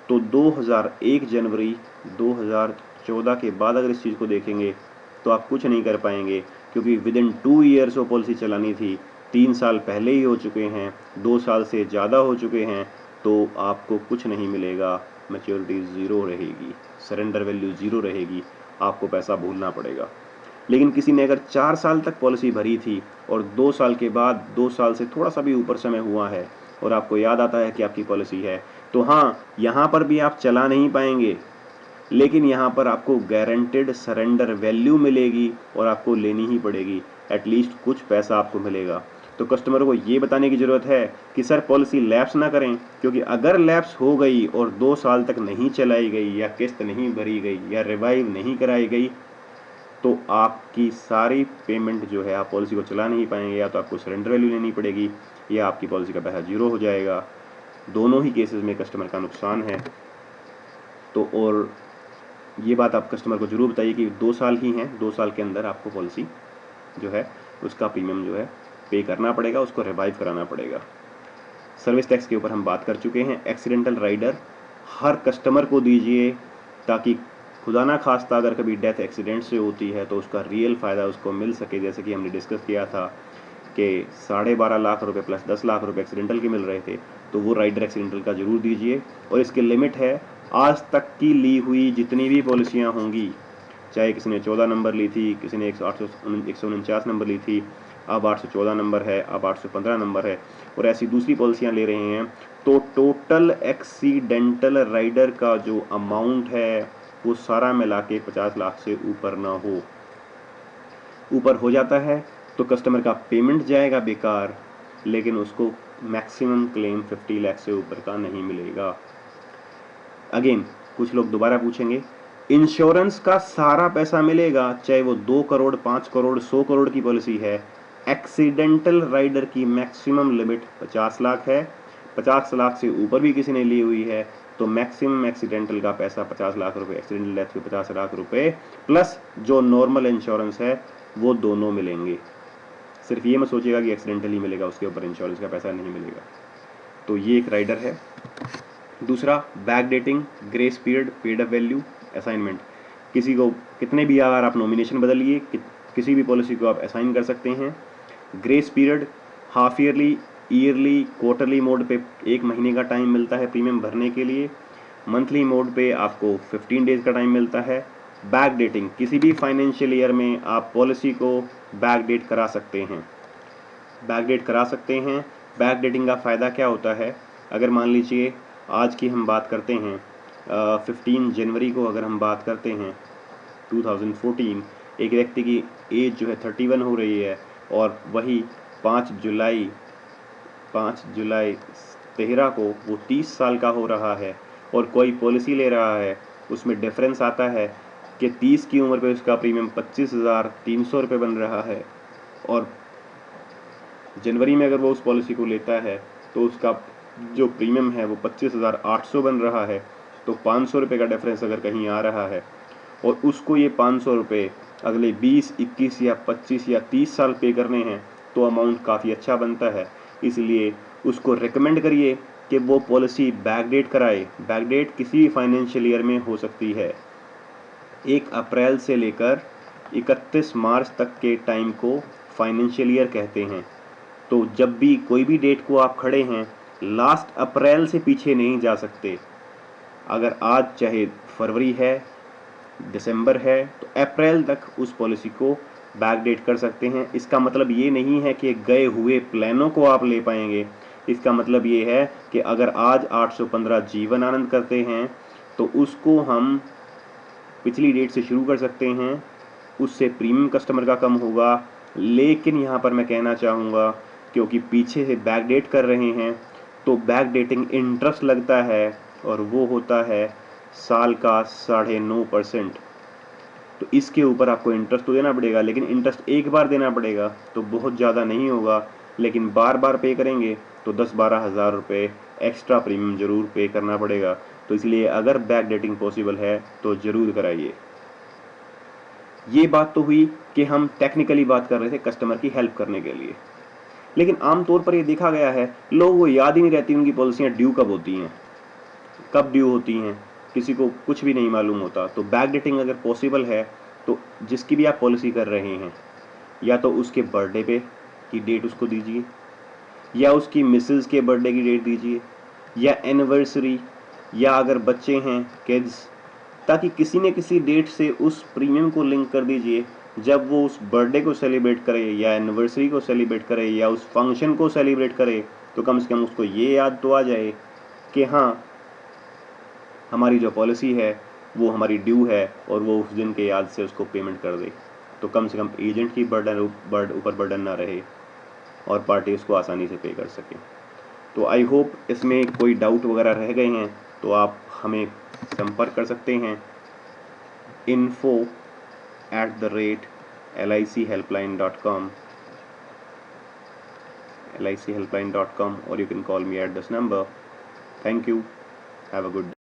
तो 2001 जनवरी 2014 के बाद अगर इस चीज़ को देखेंगे तो आप कुछ नहीं कर पाएंगे, क्योंकि विद इन 2 ईयर्स वो पॉलिसी चलानी थी। 3 साल पहले ही हो चुके हैं, 2 साल से ज़्यादा हो चुके हैं, तो आपको कुछ नहीं मिलेगा। मैच्योरिटी ज़ीरो रहेगी, सरेंडर वैल्यू ज़ीरो रहेगी, आपको पैसा भूलना पड़ेगा। लेकिन किसी ने अगर 4 साल तक पॉलिसी भरी थी और 2 साल के बाद 2 साल से थोड़ा सा भी ऊपर समय हुआ है और आपको याद आता है कि आपकी पॉलिसी है, तो हाँ यहाँ पर भी आप चला नहीं पाएंगे, लेकिन यहाँ पर आपको गारंटेड सरेंडर वैल्यू मिलेगी और आपको लेनी ही पड़ेगी। एटलीस्ट कुछ पैसा आपको मिलेगा। तो कस्टमर को ये बताने की ज़रूरत है कि सर पॉलिसी लैप्स ना करें, क्योंकि अगर लैप्स हो गई और 2 साल तक नहीं चलाई गई या किस्त नहीं भरी गई या रिवाइव नहीं कराई गई तो आपकी सारी पेमेंट जो है आप पॉलिसी को चला नहीं पाएंगे, या तो आपको सरेंडर वैल्यू लेनी पड़ेगी या आपकी पॉलिसी का पैसा ज़ीरो हो जाएगा। दोनों ही केसेस में कस्टमर का नुकसान है। तो और ये बात आप कस्टमर को ज़रूर बताइए कि 2 साल ही हैं, 2 साल के अंदर आपको पॉलिसी जो है उसका प्रीमियम जो है पे करना पड़ेगा, उसको रिवाइव कराना पड़ेगा। सर्विस टैक्स के ऊपर हम बात कर चुके हैं। एक्सीडेंटल राइडर हर कस्टमर को दीजिए, ताकि खुदा ना खास्ता अगर कभी डेथ एक्सीडेंट से होती है तो उसका रियल फ़ायदा उसको मिल सके। जैसे कि हमने डिस्कस किया था कि 12.5 लाख रुपए प्लस 10 लाख रुपए एक्सीडेंटल के मिल रहे थे, तो वो राइडर एक्सीडेंटल का ज़रूर दीजिए। और इसकी लिमिट है आज तक की ली हुई जितनी भी पॉलिसियाँ होंगी, चाहे किसी ने 14 नंबर ली थी, किसी ने 149 नंबर ली थी, अब 814 नंबर है, अब 815 नंबर है, और ऐसी दूसरी पॉलिसियाँ ले रहे हैं, तो टोटल एक्सीडेंटल राइडर का जो अमाउंट है वो सारा मिला के 50 लाख से ऊपर ना हो। ऊपर हो जाता है तो कस्टमर का पेमेंट जाएगा बेकार, लेकिन उसको मैक्सिमम क्लेम 50 लाख से ऊपर का नहीं मिलेगा। अगेन कुछ लोग दोबारा पूछेंगे, इंश्योरेंस का सारा पैसा मिलेगा, चाहे वो 2 करोड़ 5 करोड़ 100 करोड़ की पॉलिसी है। एक्सीडेंटल राइडर की मैक्सिमम लिमिट 50 लाख है। 50 लाख से ऊपर भी किसी ने ली हुई है तो मैक्सिमम एक्सीडेंटल का पैसा 50 लाख रुपए, एक्सीडेंटल डेथ के 50 लाख रुपए प्लस जो नॉर्मल इंश्योरेंस है वो दोनों मिलेंगे। सिर्फ ये मत सोचिएगा कि एक्सीडेंटल ही मिलेगा, उसके ऊपर इंश्योरेंस का पैसा नहीं मिलेगा। तो ये एक राइडर है। दूसरा back dating, grace period, paid up value, assignment. किसी को कितने भी अगर आप नॉमिनेशन बदलिए किसी भी पॉलिसी को आप असाइन कर सकते हैं। Grace period half yearly, yearly, quarterly mode पे 1 महीने का टाइम मिलता है प्रीमियम भरने के लिए। मंथली मोड पे आपको 15 डेज का टाइम मिलता है। बैक डेटिंग, किसी भी फाइनेंशियल ईयर में आप पॉलिसी को बैक डेट करा सकते हैं, बैक डेट करा सकते हैं। बैक डेटिंग का फ़ायदा क्या होता है? अगर मान लीजिए आज की हम बात करते हैं 15 जनवरी को अगर हम बात करते हैं 2014, एक व्यक्ति की एज जो है 31 हो रही है और वही 5 जुलाई 13 को वो 30 साल का हो रहा है और कोई पॉलिसी ले रहा है। उसमें डिफरेंस आता है कि 30 की उम्र पे उसका प्रीमियम 25,300 रुपये बन रहा है और जनवरी में अगर वो उस पॉलिसी को लेता है तो उसका जो प्रीमियम है वो 25,800 बन रहा है। तो 500 रुपये का डिफरेंस अगर कहीं आ रहा है और उसको ये 500 रुपये अगले 20, 21 या 25 या 30 साल पे करने हैं तो अमाउंट काफ़ी अच्छा बनता है। इसलिए उसको रिकमेंड करिए कि वो पॉलिसी बैकडेट कराए। बैकडेट किसी भी फाइनेंशियल ईयर में हो सकती है। 1 अप्रैल से लेकर 31 मार्च तक के टाइम को फाइनेंशियल ईयर कहते हैं। तो जब भी कोई भी डेट को आप खड़े हैं, लास्ट अप्रैल से पीछे नहीं जा सकते। अगर आज चाहे फरवरी है, दिसंबर है, तो अप्रैल तक उस पॉलिसी को बैकडेट कर सकते हैं। इसका मतलब ये नहीं है कि गए हुए प्लानों को आप ले पाएंगे। इसका मतलब ये है कि अगर आज 815 जीवन आनंद करते हैं तो उसको हम पिछली डेट से शुरू कर सकते हैं। उससे प्रीमियम कस्टमर का कम होगा, लेकिन यहाँ पर मैं कहना चाहूँगा क्योंकि पीछे से बैकडेट कर रहे हैं तो बैकडेटिंग इंटरेस्ट लगता है और वो होता है साल का 9.5%। तो इसके ऊपर आपको इंटरेस्ट तो देना पड़ेगा, लेकिन इंटरेस्ट एक बार देना पड़ेगा तो बहुत ज़्यादा नहीं होगा, लेकिन बार बार पे करेंगे तो 10-12 हज़ार रुपये एक्स्ट्रा प्रीमियम ज़रूर पे करना पड़ेगा। तो इसलिए अगर बैक डेटिंग पॉसिबल है तो ज़रूर कराइए। ये बात तो हुई कि हम टेक्निकली बात कर रहे थे कस्टमर की हेल्प करने के लिए, लेकिन आमतौर पर ये देखा गया है लोगों को याद ही नहीं रहती उनकी पॉलिसियाँ ड्यू कब होती हैं, कब ड्यू होती हैं, किसी को कुछ भी नहीं मालूम होता। तो बैक डेटिंग अगर पॉसिबल है तो जिसकी भी आप पॉलिसी कर रहे हैं, या तो उसके बर्थडे पे की डेट उसको दीजिए, या उसकी मिसेस के बर्थडे की डेट दीजिए, या एनिवर्सरी, या अगर बच्चे हैं किड्स, ताकि किसी न किसी डेट से उस प्रीमियम को लिंक कर दीजिए। जब वो उस बर्थडे को सेलिब्रेट करे या एनिवर्सरी को सेलिब्रेट करे या उस फंक्शन को सेलिब्रेट करे तो कम से कम उसको ये याद तो आ जाए कि हाँ, हमारी जो पॉलिसी है वो हमारी ड्यू है और वो उस दिन के याद से उसको पेमेंट कर दे। तो कम से कम एजेंट की ऊपर बर्डन ना रहे और पार्टी उसको आसानी से पे कर सके। तो आई होप इसमें कोई डाउट वगैरह रह गए हैं तो आप हमें संपर्क कर सकते हैं info@lichelpline.com or you can call me at this number. Thank you. Have a good day.